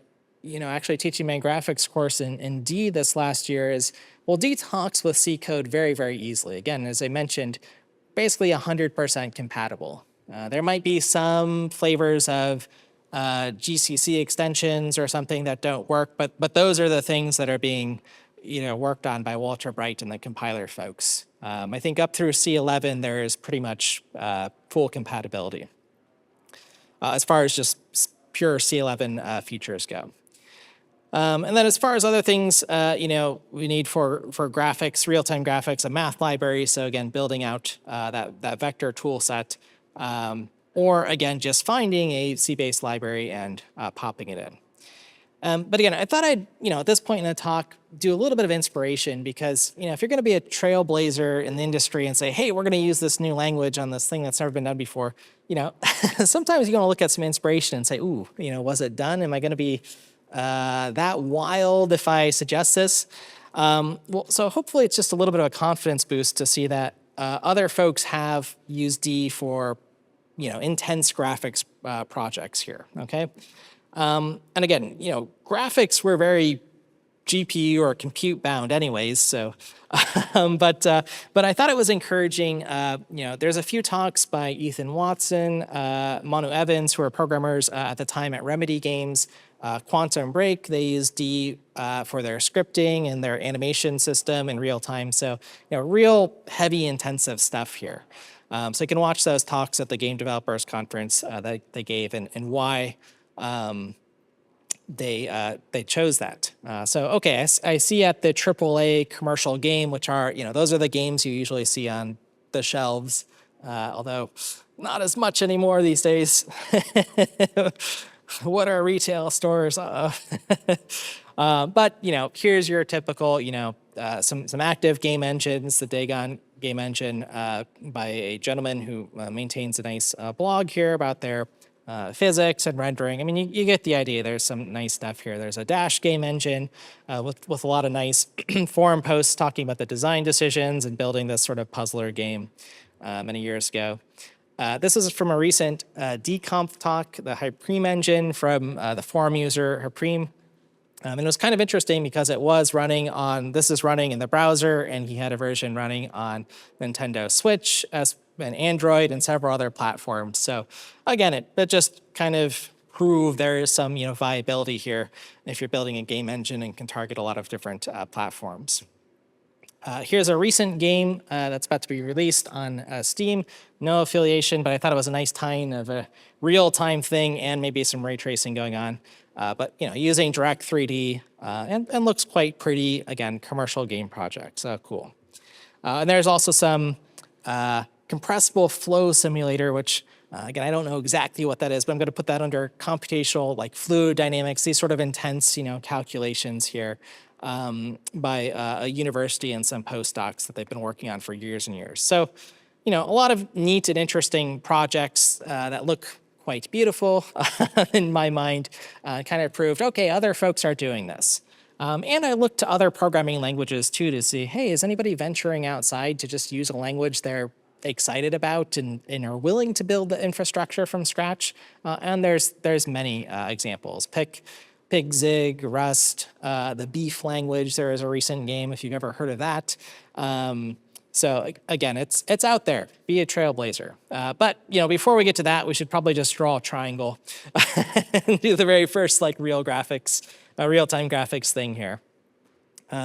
actually teaching my graphics course in D this last year is, well, D talks with C code very, very easily. Again, as I mentioned, basically 100% compatible. There might be some flavors of GCC extensions or something that don't work, but those are the things that are being, worked on by Walter Bright and the compiler folks. I think up through C11, there is pretty much full compatibility. As far as just pure C11 features go. And then as far as other things, we need for graphics, real-time graphics, a math library. So again, building out that vector tool set, or again, just finding a C-based library and popping it in. But again, I thought I'd, at this point in the talk, do a little bit of inspiration because, if you're going to be a trailblazer in the industry and say, hey, we're going to use this new language on this thing that's never been done before, sometimes you're going to look at some inspiration and say, ooh, was it done? Am I going to be that wild if I suggest this? So hopefully it's just a little bit of a confidence boost to see that other folks have used D for, intense graphics projects here, okay? And again, graphics were very GPU or compute bound anyways, so, but I thought it was encouraging, there's a few talks by Ethan Watson, Manu Evans, who are programmers at the time at Remedy Games, Quantum Break, they use D for their scripting and their animation system in real time, so, real heavy intensive stuff here. So you can watch those talks at the Game Developers Conference that they gave and why they chose that. So, okay, I see at the AAA commercial game, which are, those are the games you usually see on the shelves, although not as much anymore these days. What are retail stores? But, here's your typical, some active game engines, the Dagon game engine by a gentleman who maintains a nice blog here about their physics and rendering. I mean, you get the idea. There's some nice stuff here. There's a Dash game engine with a lot of nice forum posts talking about the design decisions and building this sort of puzzler game many years ago. This is from a recent dconf talk, the Hypreme engine from the forum user Hypreme. And it was kind of interesting because it was running on, this is running in the browser, and he had a version running on Nintendo Switch and Android and several other platforms. So again, it just kind of proved there is some viability here if you're building a game engine and can target a lot of different platforms. Here's a recent game that's about to be released on Steam. No affiliation, but I thought it was a nice tie-in of a real-time thing and maybe some ray tracing going on. But using Direct3D and looks quite pretty. Again, commercial game project, so cool. And there's also some compressible flow simulator, which again, I don't know exactly what that is, but I'm going to put that under computational, like fluid dynamics, these sort of intense, calculations here. by a university and some postdocs that they've been working on for years and years. So, a lot of neat and interesting projects that look quite beautiful in my mind, kind of proved, okay, other folks are doing this. And I looked to other programming languages too to see, hey, is anybody venturing outside to just use a language they're excited about and are willing to build the infrastructure from scratch? And there's many examples. Pig, Zig, Rust, the Beef language. There is a recent game, if you've ever heard of that. So again, it's out there. Be a trailblazer. But before we get to that, we should probably just draw a triangle and do the very first real-time graphics thing here.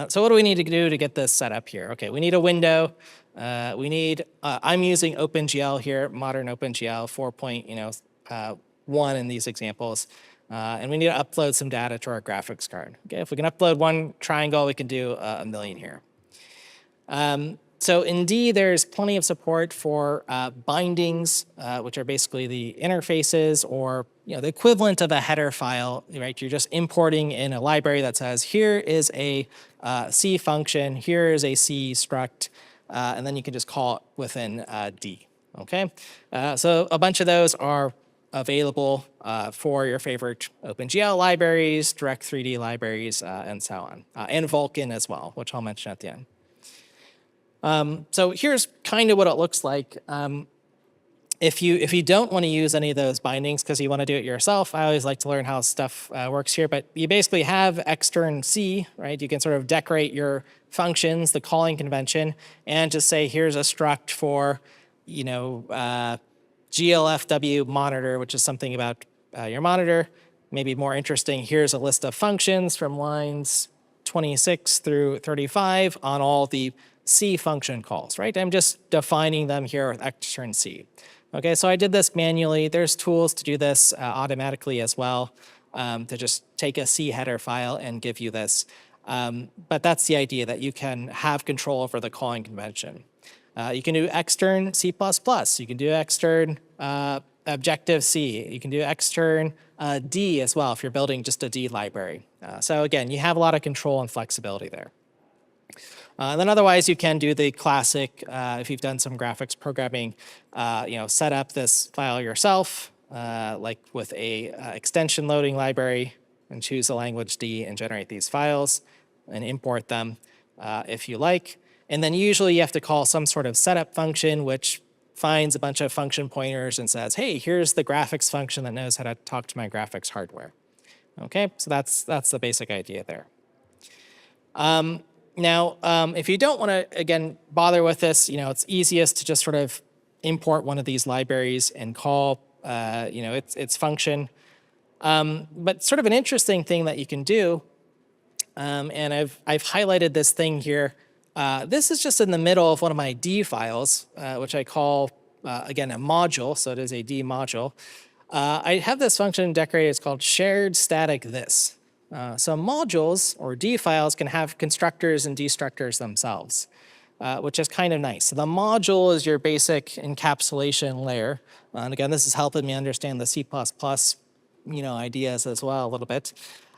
So what do we need to do to get this set up here? Okay, we need a window. I'm using OpenGL here, modern OpenGL 4.1 in these examples. And we need to upload some data to our graphics card. Okay, if we can upload one triangle, we can do a million here. So in D, there's plenty of support for bindings, which are basically the interfaces or the equivalent of a header file, right? You're just importing in a library that says, here is a C function, here is a C struct, and then you can just call it within D, okay? So a bunch of those are available for your favorite OpenGL libraries, Direct3D libraries, and so on, and Vulkan as well, which I'll mention at the end. So here's kind of what it looks like. If you don't want to use any of those bindings because you want to do it yourself, I always like to learn how stuff works here. But you basically have extern C, right? You can sort of decorate your functions, the calling convention, and just say here's a struct for, GLFW monitor, which is something about your monitor. Maybe more interesting, here's a list of functions from lines 26 through 35 on all the C function calls, right? I'm just defining them here with extern C. Okay, so I did this manually. There's tools to do this automatically as well, to just take a C header file and give you this. But that's the idea, that you can have control over the calling convention. You can do extern C++. You can do extern Objective-C. You can do extern D as well if you're building just a D library. So again, you have a lot of control and flexibility there. Then otherwise, you can do the classic, if you've done some graphics programming, set up this file yourself, like with a extension loading library, and choose the language D and generate these files and import them if you like. And then usually you have to call some sort of setup function, which finds a bunch of function pointers and says, hey, here's the graphics function that knows how to talk to my graphics hardware. Okay, so that's the basic idea there. Now, if you don't want to, again, bother with this, it's easiest to just sort of import one of these libraries and call, its function. But sort of an interesting thing that you can do, and I've highlighted this thing here. This is just in the middle of one of my D files, which I call, again, a module, so it is a D module. I have this function decorated. It's called shared static this. So modules, or D files, can have constructors and destructors themselves, which is kind of nice. So the module is your basic encapsulation layer. And again, this is helping me understand the C++, ideas as well a little bit.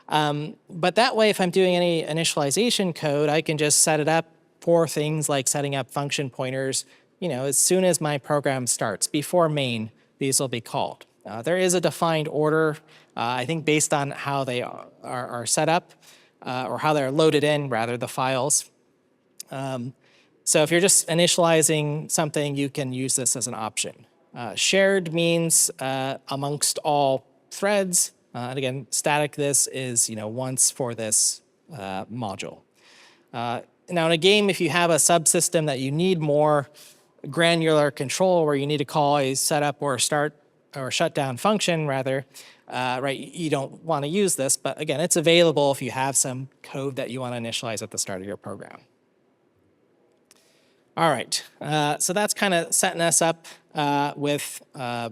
But that way, if I'm doing any initialization code, I can just set it up for things like setting up function pointers. As soon as my program starts, before main, these will be called. There is a defined order, I think based on how they are set up, or how they're loaded in, rather, the files. So if you're just initializing something, you can use this as an option. Shared means amongst all threads. And again, static this is once for this module. Now in a game, if you have a subsystem that you need more granular control, where you need to call a setup or start or shut down function, rather, right, you don't want to use this. But again, it's available if you have some code that you want to initialize at the start of your program. All right, so that's kind of setting us up with a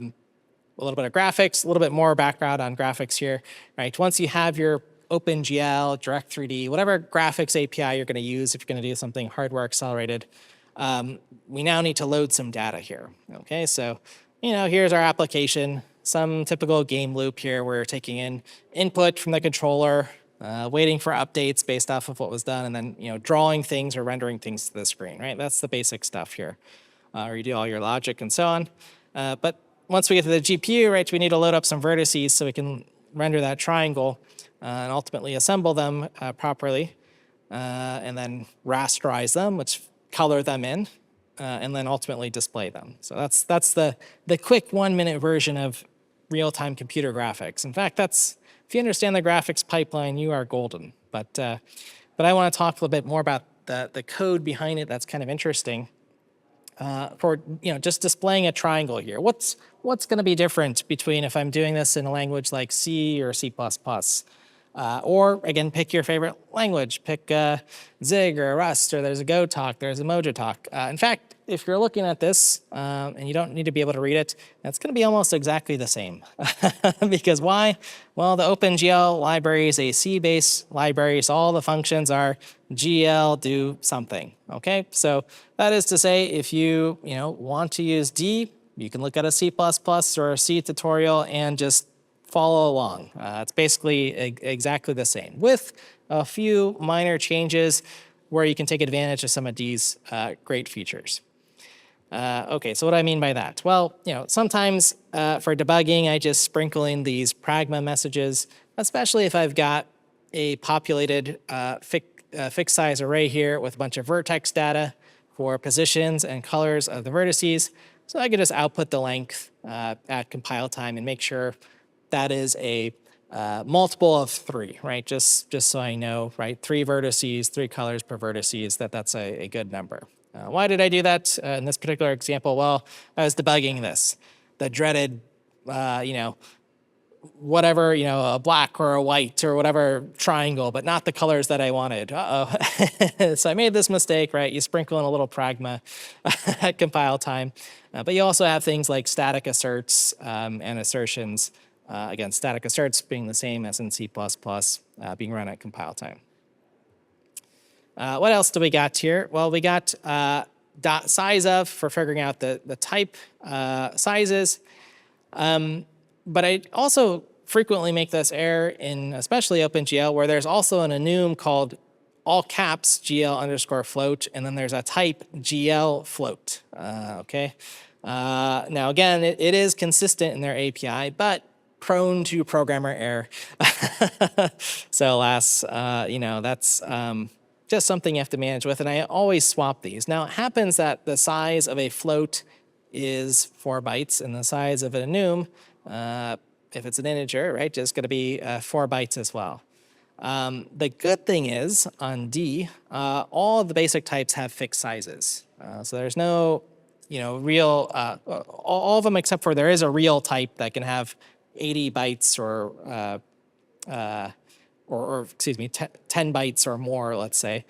little bit of graphics, a little bit more background on graphics here, right? Once you have your OpenGL, Direct3D, whatever graphics API you're going to use if you're going to do something hardware accelerated, we now need to load some data here. Okay, so here's our application, some typical game loop here. We're taking in input from the controller, waiting for updates based off of what was done, and then drawing things or rendering things to the screen, right? That's the basic stuff here. Or you do all your logic and so on. But once we get to the GPU, right, we need to load up some vertices so we can render that triangle and ultimately assemble them properly, and then rasterize them, which color them in, and then ultimately display them. So that's the quick 1-minute version of real-time computer graphics. In fact, if you understand the graphics pipeline, you are golden. But I want to talk a little bit more about the code behind it. That's kind of interesting. For just displaying a triangle here. What's going to be different between if I'm doing this in a language like C or C++? Or again, pick your favorite language. Pick Zig or Rust, or there's a GoTalk, there's a Mojotalk. In fact, if you're looking at this and you don't need to be able to read it, it's going to be almost exactly the same. Because why? Well, the OpenGL library is a C-based library, so all the functions are GL do something. Okay, so that is to say, if you want to use D, you can look at a C++ or a C tutorial and just follow along. It's basically exactly the same, with a few minor changes where you can take advantage of some of these great features. Okay, so what do I mean by that? Well, sometimes for debugging, I just sprinkle in these pragma messages, especially if I've got a populated fixed size array here with a bunch of vertex data for positions and colors of the vertices. So I can just output the length at compile time and make sure that is a multiple of 3, right? Just so I know, right? 3 vertices, 3 colors per vertices, that's a good number. Why did I do that in this particular example? Well, I was debugging this, the dreaded, whatever, a black or a white or whatever triangle, but not the colors that I wanted. Uh-oh. So I made this mistake, right? You sprinkle in a little pragma at compile time. But you also have things like static asserts and assertions. Again, static asserts being the same as in C++, being run at compile time. What else do we got here? Well, we got dot size of for figuring out the type sizes. But I also frequently make this error in especially OpenGL, where there's also an enum called all caps GL_float, and then there's a type GL float. Okay. Now again, it is consistent in their API, but prone to programmer error. So alas, that's just something you have to manage with, and I always swap these. Now it happens that the size of a float is 4 bytes, and the size of an enum, if it's an integer, right, just going to be 4 bytes as well. The good thing is on D, all of the basic types have fixed sizes. So there's no, real, all of them except for there is a real type that can have 80 bytes or excuse me, 10 bytes or more, let's say.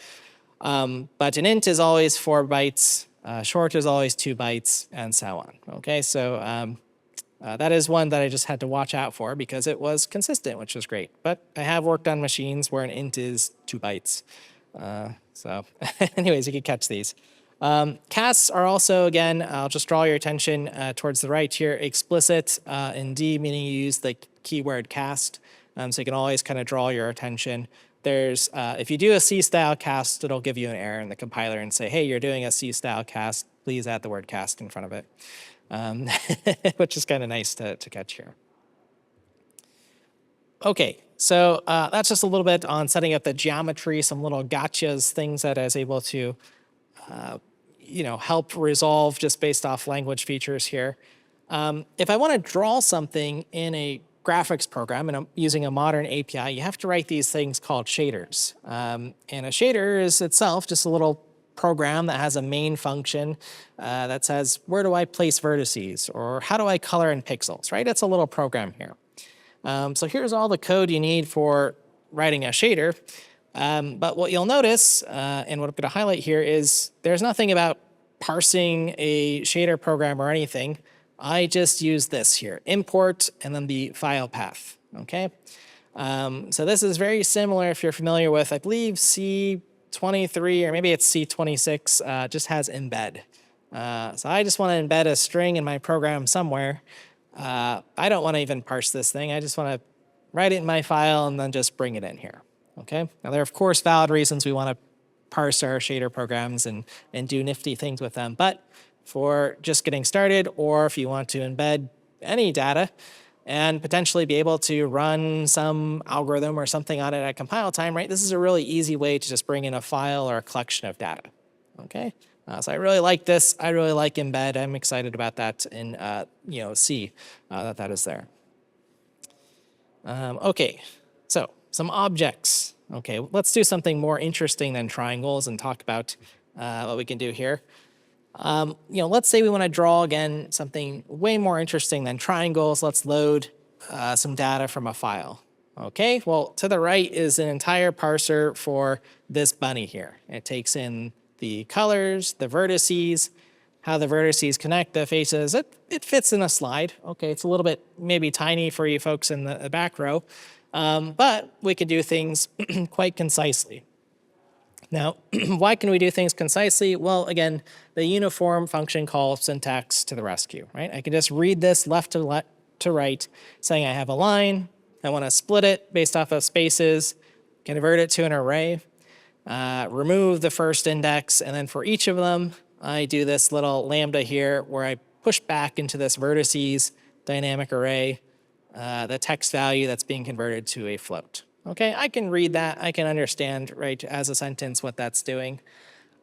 But an int is always 4 bytes, short is always 2 bytes, and so on. Okay, so that is one that I just had to watch out for because it was consistent, which was great. But I have worked on machines where an int is 2 bytes. So anyways, you can catch these. Casts are also, again, I'll just draw your attention towards the right here, explicit in D, meaning you use the keyword cast. So you can always kind of draw your attention. There's, if you do a C-style cast, it'll give you an error in the compiler and say, hey, you're doing a C-style cast, please add the word cast in front of it, which is kind of nice to catch here. Okay, so that's just a little bit on setting up the geometry, some little gotchas, things that I was able to help resolve just based off language features here. If I want to draw something in a graphics program and I'm using a modern API, you have to write these things called shaders. And a shader is itself just a little program that has a main function that says, where do I place vertices? Or how do I color in pixels, right? It's a little program here. So here's all the code you need for writing a shader. But what you'll notice, and what I'm going to highlight here, is there's nothing about parsing a shader program or anything. I just use this here, import, and then the file path, okay? So this is very similar if you're familiar with, I believe, C23, or maybe it's C26, just has embed. So I just want to embed a string in my program somewhere. I don't want to even parse this thing. I just want to write it in my file and then just bring it in here. Okay. Now, there are, of course, valid reasons we want to parse our shader programs and do nifty things with them. But for just getting started, or if you want to embed any data and potentially be able to run some algorithm or something on it at compile time, right? This is a really easy way to just bring in a file or a collection of data. Okay. So I really like this. I really like embed. I'm excited about that in C, that is there. Okay. So some objects. Okay, let's do something more interesting than triangles and talk about what we can do here. Let's say we want to draw, again, something way more interesting than triangles. Let's load some data from a file. Okay, well, to the right is an entire parser for this bunny here. It takes in the colors, the vertices, how the vertices connect, the faces. It fits in a slide. Okay, it's a little bit maybe tiny for you folks in the back row. But we could do things quite concisely. Now, why can we do things concisely? Well, again, the uniform function call syntax to the rescue, right? I can just read this left to right, saying I have a line, I want to split it based off of spaces, convert it to an array, remove the first index, and then for each of them, I do this little lambda here where I push back into this vertices dynamic array the text value that's being converted to a float. Okay, I can read that. I can understand, right, as a sentence what that's doing.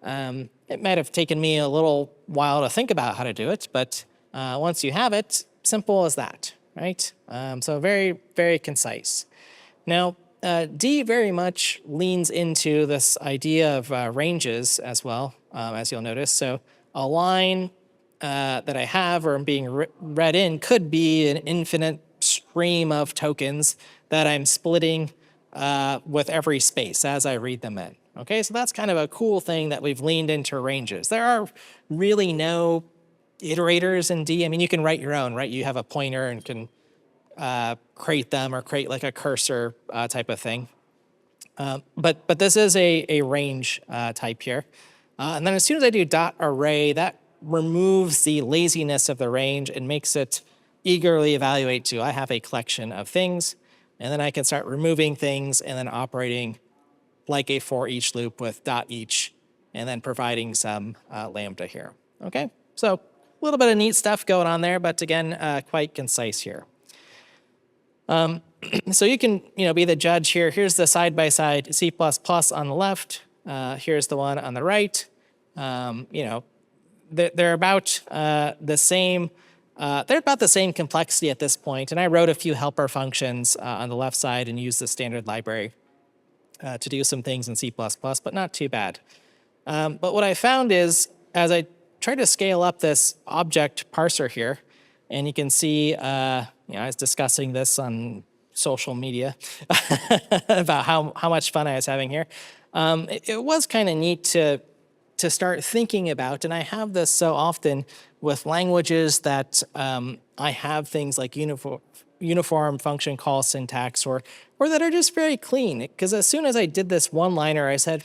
It might have taken me a little while to think about how to do it, but once you have it, simple as that, right? So very, very concise. Now, D very much leans into this idea of ranges as well, as you'll notice. So a line that I have or being read in could be an infinite stream of tokens that I'm splitting with every space as I read them in. Okay, so that's kind of a cool thing that we've leaned into ranges. There are really no iterators in D. I mean, you can write your own, right? You have a pointer and can create them or create like a cursor type of thing. But this is a range type here. And then as soon as I do dot array, that removes the laziness of the range and makes it eagerly evaluate to, I have a collection of things, and then I can start removing things and then operating like a for each loop with dot each, and then providing some lambda here. Okay, so a little bit of neat stuff going on there, but again, quite concise here. So you can be the judge here. Here's the side-by-side C++ on the left. Here's the one on the right. They're about the same. They're about the same complexity at this point, and I wrote a few helper functions on the left side and used the standard library to do some things in C++, but not too bad. But what I found is, as I tried to scale up this object parser here, and you can see, I was discussing this on social media about how much fun I was having here. It was kind of neat to start thinking about, and I have this so often with languages that I have things like uniform function call syntax or that are just very clean. Because as soon as I did this one-liner, I said,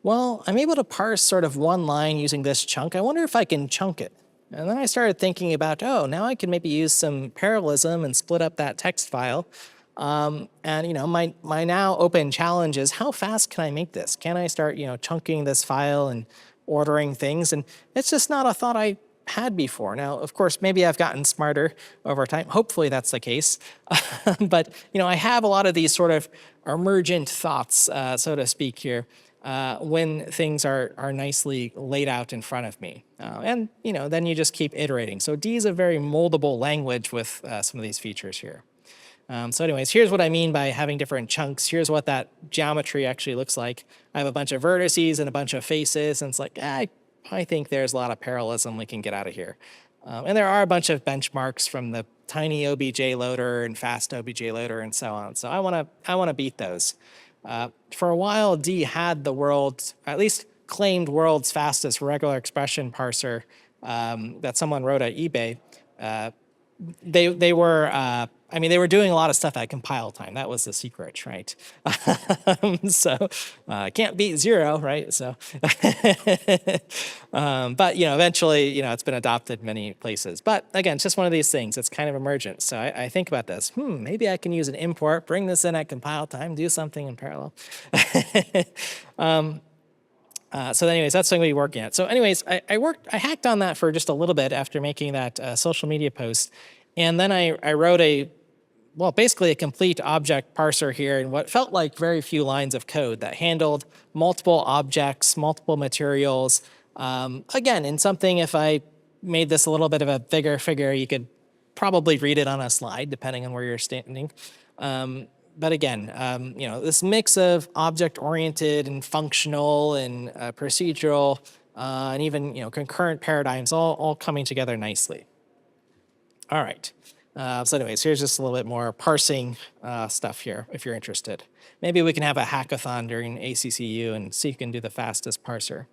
well, I'm able to parse sort of one line using this chunk. I wonder if I can chunk it. And then I started thinking about, now I can maybe use some parallelism and split up that text file. And my now open challenge is, how fast can I make this? Can I start chunking this file and ordering things? And it's just not a thought I had before. Now, of course, maybe I've gotten smarter over time. Hopefully that's the case. But I have a lot of these sort of emergent thoughts, so to speak here, when things are nicely laid out in front of me. And then you just keep iterating. So D is a very moldable language with some of these features here. So anyways, here's what I mean by having different chunks. Here's what that geometry actually looks like. I have a bunch of vertices and a bunch of faces, and it's like, I think there's a lot of parallelism we can get out of here. And there are a bunch of benchmarks from the tiny OBJ loader and fast OBJ loader and so on. So I want to beat those. For a while, D had the world's, at least claimed world's fastest regular expression parser that someone wrote at eBay. they were, I mean, they were doing a lot of stuff at compile time. That was the secret, right? So can't beat 0, right? So, but eventually, it's been adopted many places. But again, it's just one of these things. It's kind of emergent. So I think about this. Maybe I can use an import, bring this in at compile time, do something in parallel. So anyways, that's something we're working at. So anyways, I hacked on that for just a little bit after making that social media post. And then I wrote basically a complete object parser here in what felt like very few lines of code that handled multiple objects, multiple materials. Again, in something, if I made this a little bit of a bigger figure, you could probably read it on a slide, depending on where you're standing. But again, this mix of object-oriented and functional and procedural and even concurrent paradigms all coming together nicely. All right. So anyways, here's just a little bit more parsing stuff here, if you're interested. Maybe we can have a hackathon during ACCU and see who can do the fastest parser.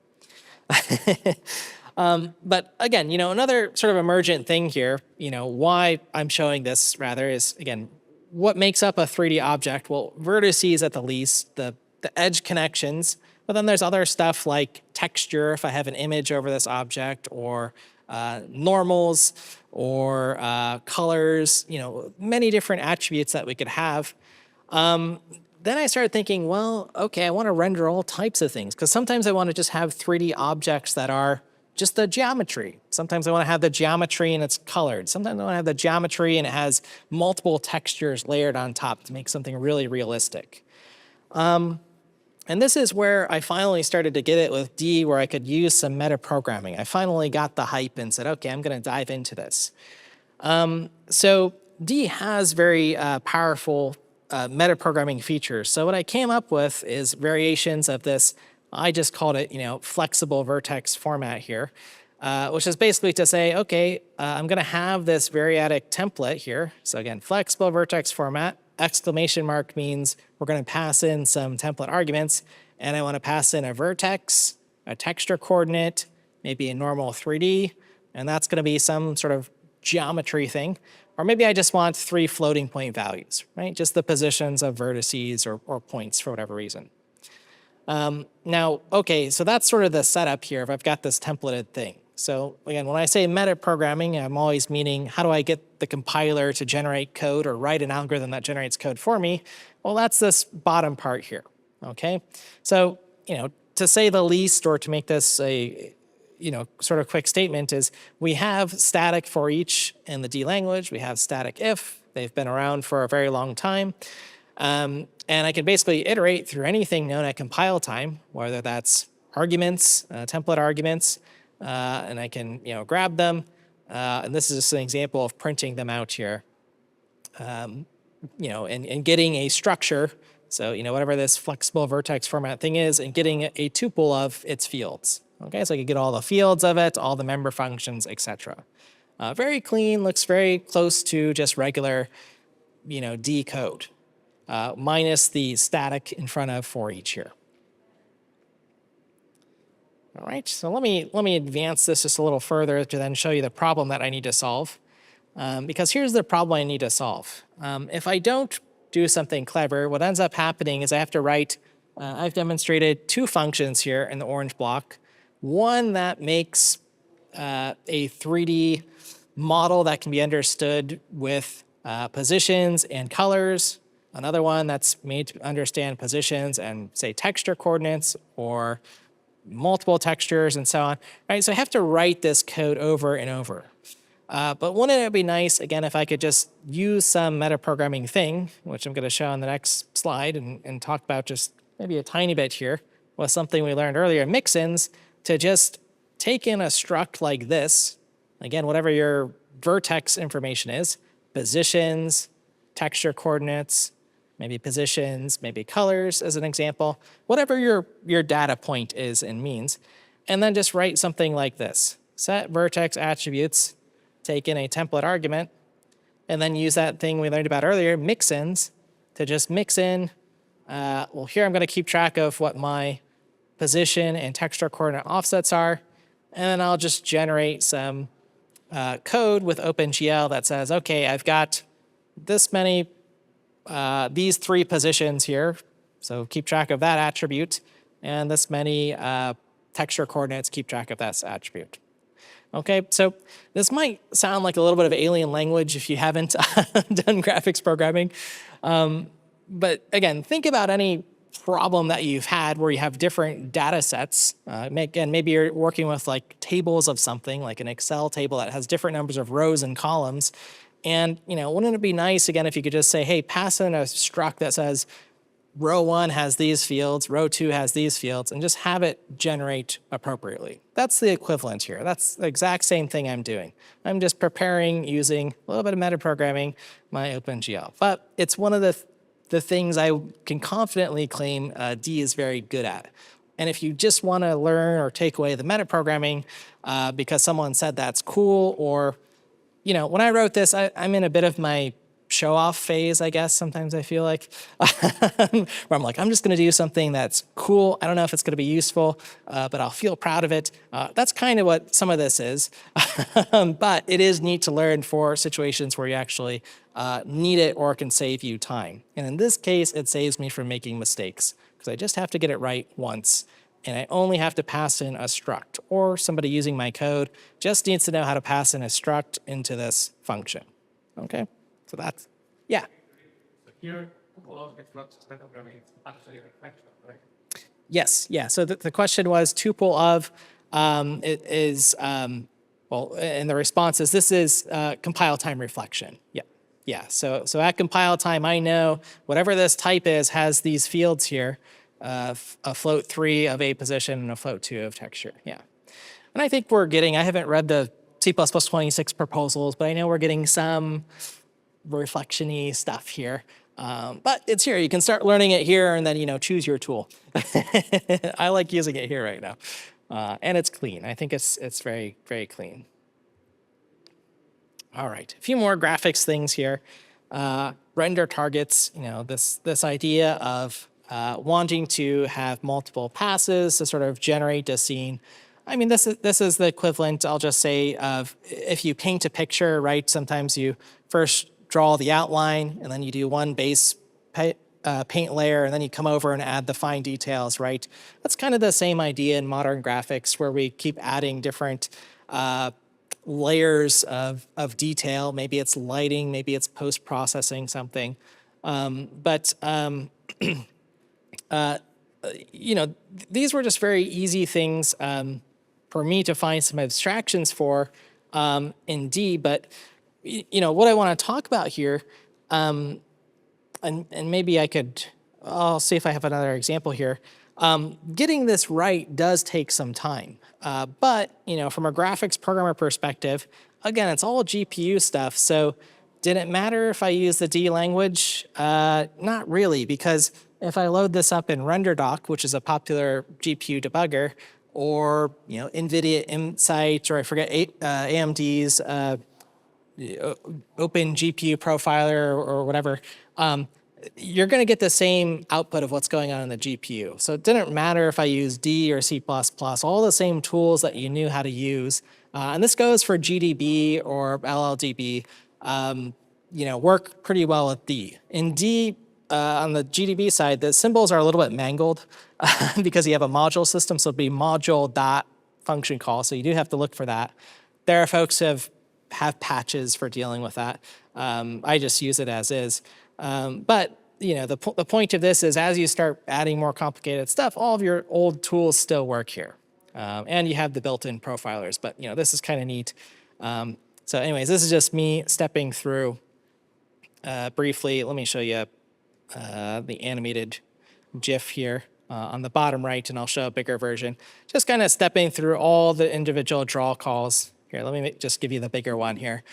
But again, another sort of emergent thing here, why I'm showing this rather is, again, what makes up a 3D object? Well, vertices at the least, the edge connections, but then there's other stuff like texture, if I have an image over this object, or normals, or colors, many different attributes that we could have. Then I started thinking, well, okay, I want to render all types of things, because sometimes I want to just have 3D objects that are just the geometry. Sometimes I want to have the geometry and it's colored. Sometimes I want to have the geometry and it has multiple textures layered on top to make something really realistic. And this is where I finally started to get it with D, where I could use some metaprogramming. I finally got the hype and said, okay, I'm going to dive into this. So D has very powerful metaprogramming features. So what I came up with is variations of this. I just called it, flexible vertex format here, which is basically to say, okay, I'm going to have this variadic template here. So again, flexible vertex format, exclamation mark means we're going to pass in some template arguments, and I want to pass in a vertex, a texture coordinate, maybe a normal 3D, and that's going to be some sort of geometry thing. Or maybe I just want 3 floating point values, right? Just the positions of vertices or points for whatever reason. Now, okay, so that's sort of the setup here if I've got this templated thing. So again, when I say metaprogramming, I'm always meaning how do I get the compiler to generate code or write an algorithm that generates code for me? Well, that's this bottom part here, okay? So, to say the least, or to make this a sort of quick statement, is we have static for each in the D language. We have static if. They've been around for a very long time. And I can basically iterate through anything known at compile time, whether that's arguments, template arguments, and I can grab them. And this is just an example of printing them out here, and getting a structure. So whatever this flexible vertex format thing is, and getting a tuple of its fields. Okay, so I can get all the fields of it, all the member functions, etc. Very clean, looks very close to just regular, D code. Minus the static in front of for each here. All right, so let me advance this just a little further to then show you the problem that I need to solve. Because here's the problem I need to solve. If I don't do something clever, what ends up happening is I have to write, I've demonstrated 2 functions here in the orange block. One that makes a 3D model that can be understood with positions and colors. Another one that's made to understand positions and, say, texture coordinates or multiple textures and so on. Right? So I have to write this code over and over. But wouldn't it be nice, again, if I could just use some metaprogramming thing, which I'm going to show on the next slide and talk about just maybe a tiny bit here, was something we learned earlier, mixins, to just take in a struct like this, again, whatever your vertex information is, positions, texture coordinates, maybe positions, maybe colors as an example, whatever your data point is and means, and then just write something like this. Set vertex attributes, take in a template argument, and then use that thing we learned about earlier, mixins, to just mix in, well, here I'm going to keep track of what my position and texture coordinate offsets are, and then I'll just generate some code with OpenGL that says, okay, I've got this many, these 3 positions here, so keep track of that attribute, and this many texture coordinates, keep track of that attribute. Okay, so this might sound like a little bit of alien language if you haven't done graphics programming. But again, think about any problem that you've had where you have different data sets. Again, maybe you're working with like tables of something, like an Excel table that has different numbers of rows and columns. And wouldn't it be nice, again, if you could just say, hey, pass in a struct that says, row 1 has these fields, row 2 has these fields, and just have it generate appropriately. That's the equivalent here. That's the exact same thing I'm doing. I'm just preparing using a little bit of metaprogramming my OpenGL. But it's one of the things I can confidently claim D is very good at. And if you just want to learn or take away the metaprogramming because someone said that's cool, or, when I wrote this, I'm in a bit of my show-off phase, I guess, sometimes I feel like, where I'm like, I'm just going to do something that's cool. I don't know if it's going to be useful, but I'll feel proud of it. That's kind of what some of this is. But it is neat to learn for situations where you actually need it or it can save you time. And in this case, it saves me from making mistakes because I just have to get it right once. And I only have to pass in a struct, or somebody using my code just needs to know how to pass in a struct into this function. Okay? So that's, yeah. So here, all it's not just metaprogramming, it's actually reflection, right? Yes, yeah. So the question was tuple of, it is, well, and the response is this is compile time reflection. Yeah, yeah. So at compile time, I know whatever this type is has these fields here, a float 3 of a position and a float 2 of texture. Yeah. And I think we're getting, I haven't read the C++ 26 proposals, but I know we're getting some reflection-y stuff here. But it's here. You can start learning it here and then, choose your tool. I like using it here right now. And it's clean. I think it's very, very clean. All right, a few more graphics things here. Render targets, this idea of wanting to have multiple passes to sort of generate a scene. I mean, this is the equivalent, I'll just say, of if you paint a picture, right? Sometimes you first draw the outline, and then you do one base paint layer, and then you come over and add the fine details, right? That's kind of the same idea in modern graphics, where we keep adding different layers of detail. Maybe it's lighting, maybe it's post-processing something. These were just very easy things for me to find some abstractions for in D, but what I want to talk about here, and maybe I'll see if I have another example here. Getting this right does take some time. But, from a graphics programmer perspective, again, it's all GPU stuff. So did it matter if I use the D language? Not really, because if I load this up in RenderDoc, which is a popular GPU debugger, or, NVIDIA Insight, or I forget AMD's Open GPU Profiler or whatever, you're going to get the same output of what's going on in the GPU. So it didn't matter if I used D or C++, all the same tools that you knew how to use. And this goes for GDB or LLDB, work pretty well with D. In D, on the GDB side, the symbols are a little bit mangled because you have a module system, so it'd be module dot function call, so you do have to look for that. There are folks who have patches for dealing with that. I just use it as is. But the point of this is as you start adding more complicated stuff, all of your old tools still work here. And you have the built-in profilers, but this is kind of neat. So anyways, this is just me stepping through briefly. Let me show you the animated GIF here on the bottom right, and I'll show a bigger version. Just kind of stepping through all the individual draw calls. Here, let me just give you the bigger one here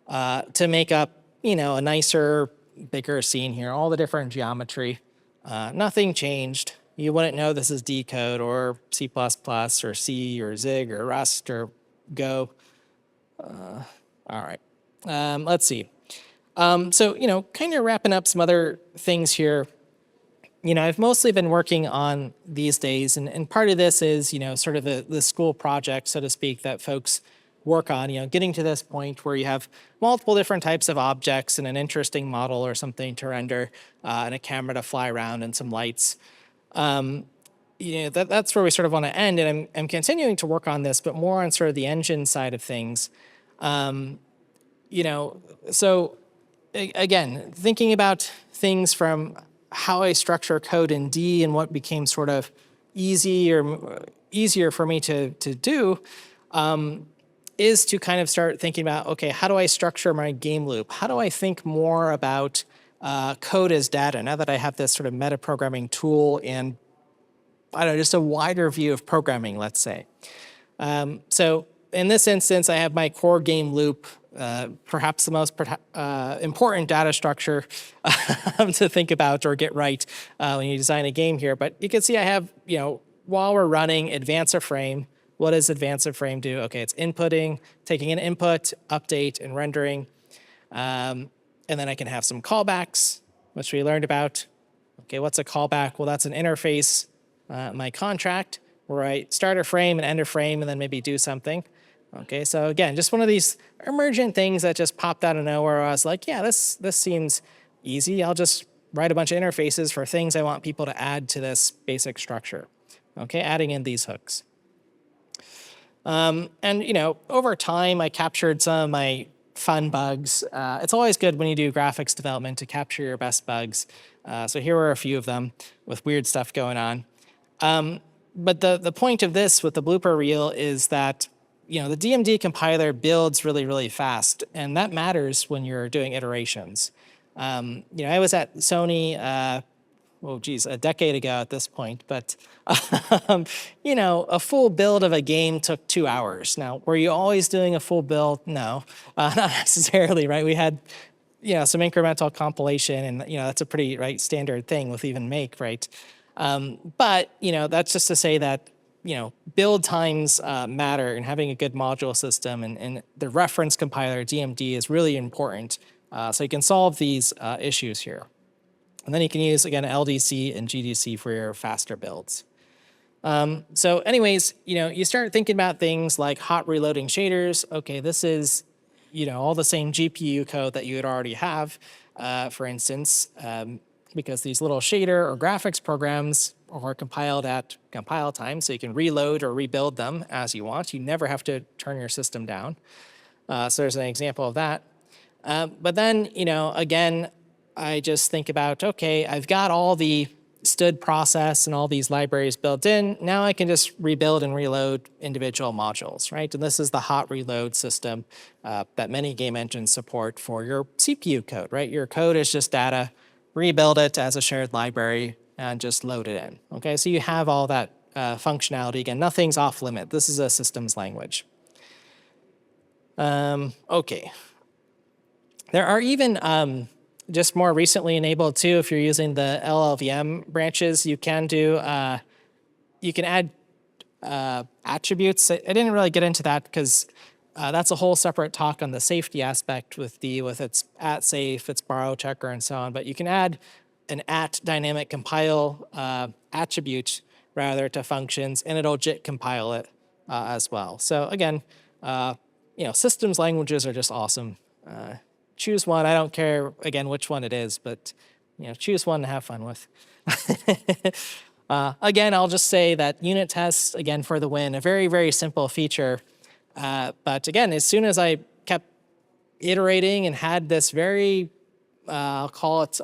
to make up, a nicer, bigger scene here, all the different geometry. Nothing changed. You wouldn't know this is D code or C++ or C or Zig or Rust or Go. All right, let's see. So, kind of wrapping up some other things here. I've mostly been working on these days, and part of this is, sort of the school project, so to speak, that folks work on, getting to this point where you have multiple different types of objects and an interesting model or something to render, and a camera to fly around and some lights. That's where we sort of want to end. And I'm continuing to work on this, but more on sort of the engine side of things. So again, thinking about things from how I structure code in D and what became sort of easier for me to do, is to kind of start thinking about, okay, how do I structure my game loop? How do I think more about code as data now that I have this sort of metaprogramming tool and, I don't know, just a wider view of programming, let's say. So in this instance, I have my core game loop, perhaps the most important data structure to think about or get right when you design a game here. But you can see I have, while we're running advance a frame, what does advance a frame do? Okay, it's inputting, taking an input, update, and rendering. And then I can have some callbacks, which we learned about. Okay, what's a callback? Well, that's an interface, my contract, where I start a frame and end a frame and then maybe do something. Okay, so again, just one of these emergent things that just popped out of nowhere. I was like, yeah, this seems easy. I'll just write a bunch of interfaces for things I want people to add to this basic structure. Okay, adding in these hooks. And over time, I captured some of my fun bugs. It's always good when you do graphics development to capture your best bugs. So here were a few of them with weird stuff going on. But the point of this with the blooper reel is that, the DMD compiler builds really, really fast, and that matters when you're doing iterations. I was at Sony, a decade ago at this point, but, a full build of a game took 2 hours. Now, were you always doing a full build? No, not necessarily, right? We had, some incremental compilation, and, that's a pretty, standard thing with even Make, right? But, that's just to say that, build times matter, and having a good module system and the reference compiler, DMD, is really important. So you can solve these issues here. And then you can use, again, LDC and GDC for your faster builds. So anyways, you start thinking about things like hot reloading shaders. Okay, this is, all the same GPU code that you would already have, for instance, because these little shader or graphics programs are compiled at compile time, so you can reload or rebuild them as you want. You never have to turn your system down. So there's an example of that. But then, again, I just think about, okay, I've got all the std process and all these libraries built in. Now I can just rebuild and reload individual modules, right? And this is the hot reload system that many game engines support for your CPU code, right? Your code is just data, rebuild it as a shared library, and just load it in. Okay, so you have all that functionality. Again, nothing's off limit. This is a systems language. Okay. There are even just more recently enabled too. If you're using the LLVM branches, you can do you can add attributes. I didn't really get into that because that's a whole separate talk on the safety aspect with D, with its @safe, its borrow checker, and so on. But you can add an @dynamic compile attribute rather to functions, and it'll JIT compile it as well. So again, systems languages are just awesome. Choose one. I don't care, again, which one it is, but choose one to have fun with. Again, I'll just say that unit tests, again, for the win, a very, very simple feature. But again, as soon as I kept iterating and had this very, I'll call it,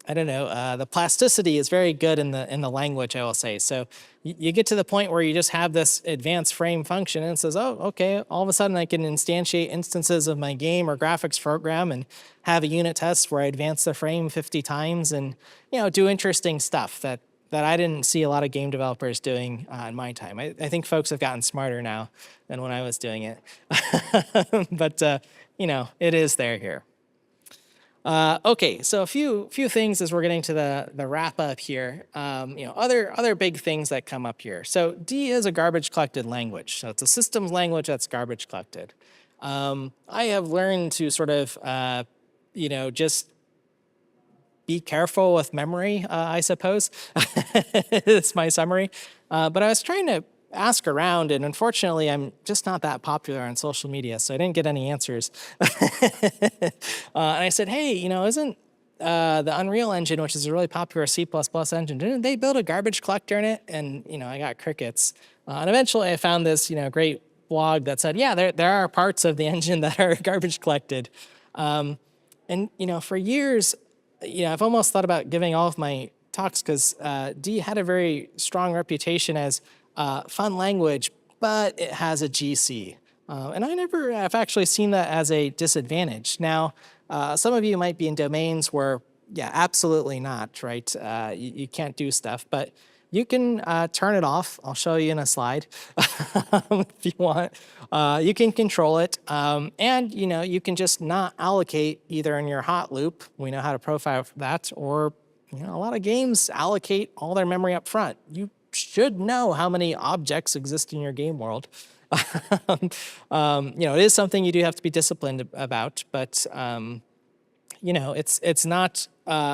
the plasticity is very good in the language, I will say. So you get to the point where you just have this advanced frame function and it says, oh, okay, all of a sudden I can instantiate instances of my game or graphics program and have a unit test where I advance the frame 50 times and do interesting stuff that I didn't see a lot of game developers doing in my time. I think folks have gotten smarter now than when I was doing it. But it is there here. Okay, so a few things as we're getting to the wrap up here. Other big things that come up here. So D is a garbage collected language. So it's a systems language that's garbage collected. I have learned to sort of, just be careful with memory, I suppose. It's my summary. But I was trying to ask around, and unfortunately, I'm just not that popular on social media, so I didn't get any answers. And I said, hey, isn't the Unreal Engine, which is a really popular C++ engine, didn't they build a garbage collector in it? And, I got crickets. And eventually I found this, great blog that said, yeah, there are parts of the engine that are garbage collected. And, for years, I've almost thought about giving all of my talks because D had a very strong reputation as fun language, but it has a GC. And I never have actually seen that as a disadvantage. Now, some of you might be in domains where, yeah, absolutely not, right? You can't do stuff, but you can turn it off. I'll show you in a slide if you want. You can control it. And, you can just not allocate either in your hot loop. We know how to profile for that. Or, a lot of games allocate all their memory up front. You should know how many objects exist in your game world. It is something you do have to be disciplined about, but it's not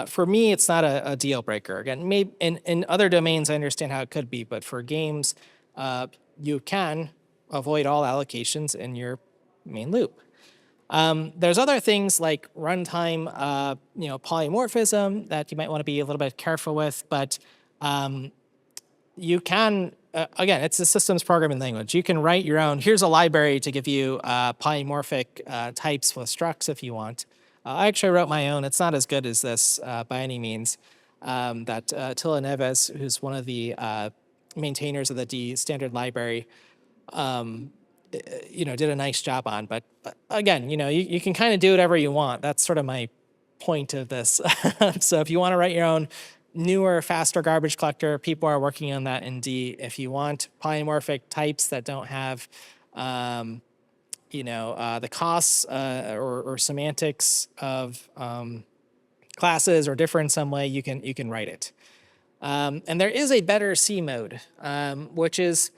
for me. It's not a deal breaker. Again, maybe in other domains, I understand how it could be, but for games, you can avoid all allocations in your main loop. There's other things like runtime, polymorphism that you might want to be a little bit careful with, but you can, again, it's a systems programming language. You can write your own. Here's a library to give you polymorphic types with structs if you want. I actually wrote my own. It's not as good as this by any means. That Tila Neves, who's one of the maintainers of the D standard library, did a nice job on. But again, you can kind of do whatever you want. That's sort of my point of this. So if you want to write your own newer, faster garbage collector, people are working on that in D. If you want polymorphic types that don't have, the costs or semantics of classes or differ in some way, you can write it. And there is a better C mode, which is,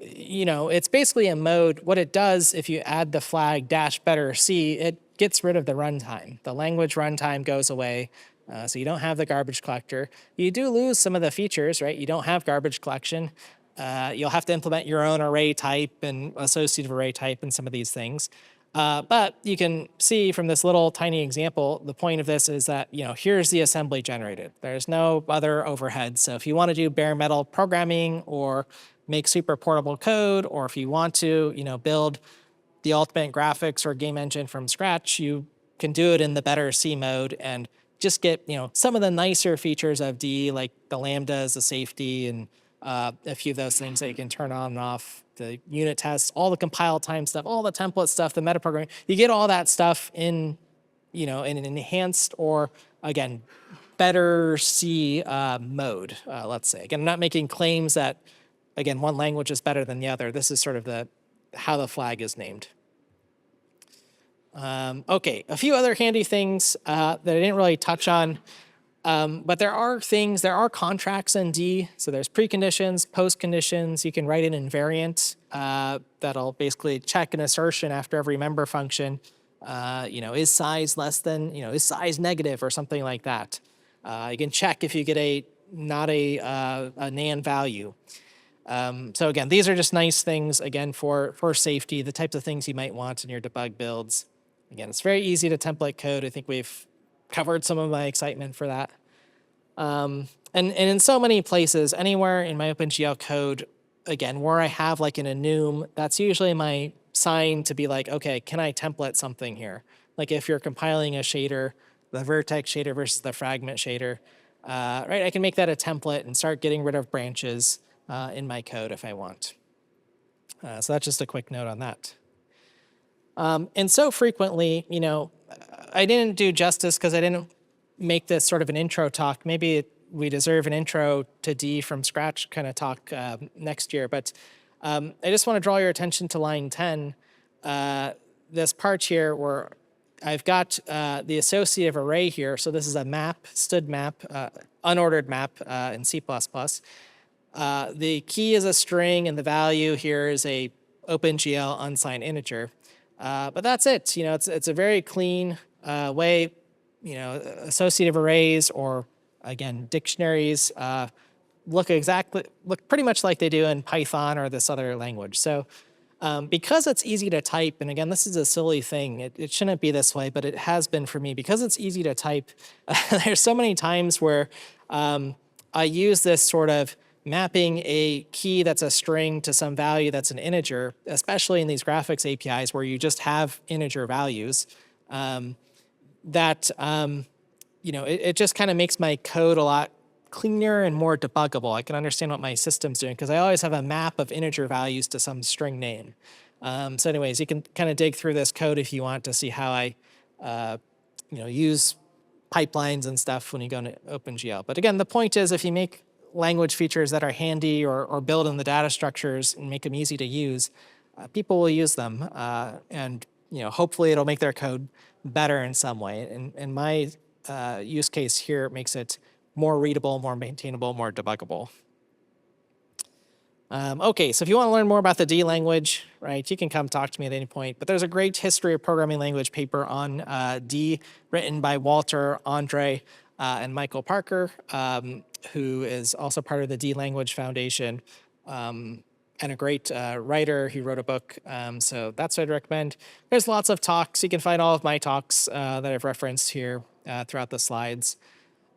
it's basically a mode. What it does, if you add the flag -better C, it gets rid of the runtime. The language runtime goes away. So you don't have the garbage collector. You do lose some of the features, right? You don't have garbage collection. You'll have to implement your own array type and associative array type and some of these things. But you can see from this little tiny example, the point of this is that, here's the assembly generated. There's no other overhead. So if you want to do bare metal programming or make super portable code, or if you want to, build the ultimate graphics or game engine from scratch, you can do it in the better C mode and just get, some of the nicer features of D, like the lambdas, the safety, and a few of those things that you can turn on and off, the unit tests, all the compile time stuff, all the template stuff, the metaprogramming. You get all that stuff in, in an enhanced or, again, better C mode, let's say. Again, I'm not making claims that, again, one language is better than the other. This is sort of how the flag is named. Okay, a few other handy things that I didn't really touch on, but there are contracts in D. So there's preconditions, postconditions. You can write an invariant that'll basically check an assertion after every member function. Is size less than, is size negative or something like that. You can check if you get not a NaN value. So again, these are just nice things, again, for safety, the types of things you might want in your debug builds. Again, it's very easy to template code. I think we've covered some of my excitement for that. And in so many places, anywhere in my OpenGL code, again, where I have like an enum, that's usually my sign to be like, okay, can I template something here? Like if you're compiling a shader, the vertex shader versus the fragment shader, right? I can make that a template and start getting rid of branches in my code if I want. So that's just a quick note on that. And so frequently, I didn't do justice because I didn't make this sort of an intro talk. Maybe we deserve an intro to D from scratch kind of talk next year. But I just want to draw your attention to line 10. This part here where I've got the associative array here. So this is a map, std map, unordered map in C++. The key is a string, and the value here is a OpenGL unsigned integer. But that's it. It's a very clean way. Associative arrays or again dictionaries look pretty much like they do in Python or this other language. So because it's easy to type, and again, this is a silly thing. It shouldn't be this way, but it has been for me. Because it's easy to type, there's so many times where I use this sort of mapping a key that's a string to some value that's an integer, especially in these graphics APIs where you just have integer values, it just kind of makes my code a lot cleaner and more debuggable. I can understand what my system's doing because I always have a map of integer values to some string name. So anyways, you can kind of dig through this code if you want to see how I use pipelines and stuff when you go into OpenGL. But again, the point is if you make language features that are handy or build in the data structures and make them easy to use, people will use them. And hopefully it'll make their code better in some way. And in my use case here, it makes it more readable, more maintainable, more debuggable. Okay, so if you want to learn more about the D language, right, you can come talk to me at any point. But there's a great history of programming language paper on D written by Walter, Andre, and Michael Parker, who is also part of the D Language Foundation, and a great writer. He wrote a book, so that's what I'd recommend. There's lots of talks. You can find all of my talks that I've referenced here throughout the slides.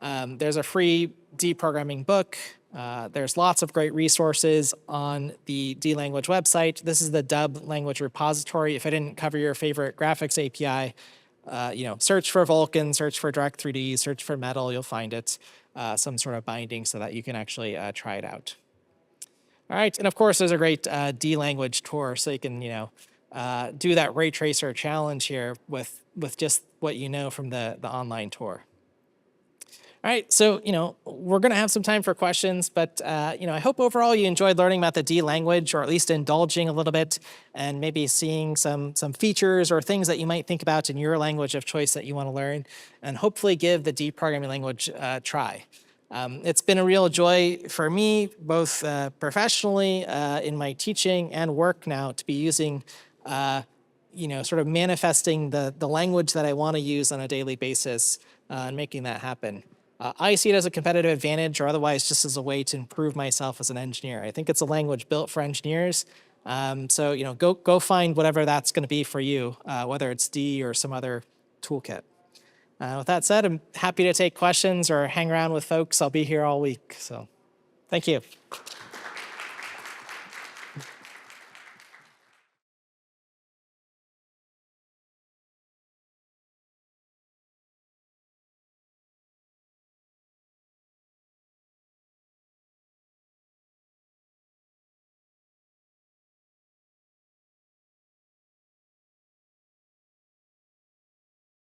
There's a free D programming book. There's lots of great resources on the D language website. This is the Dub language repository. If I didn't cover your favorite graphics API, search for Vulkan, search for Direct3D, search for Metal, you'll find it, some sort of binding so that you can actually try it out. All right, and of course there's a great D language tour, so you can do that ray tracer challenge here with just what you know from the online tour. All right, so we're going to have some time for questions, but I hope overall you enjoyed learning about the D language, or at least indulging a little bit, and maybe seeing some features or things that you might think about in your language of choice that you want to learn, and hopefully give the D programming language a try. It's been a real joy for me, both professionally in my teaching and work now, to be using, sort of manifesting the language that I want to use on a daily basis and making that happen. I see it as a competitive advantage, or otherwise just as a way to improve myself as an engineer. I think it's a language built for engineers. So go find whatever that's going to be for you, whether it's D or some other toolkit. With that said, I'm happy to take questions or hang around with folks. I'll be here all week. So thank you.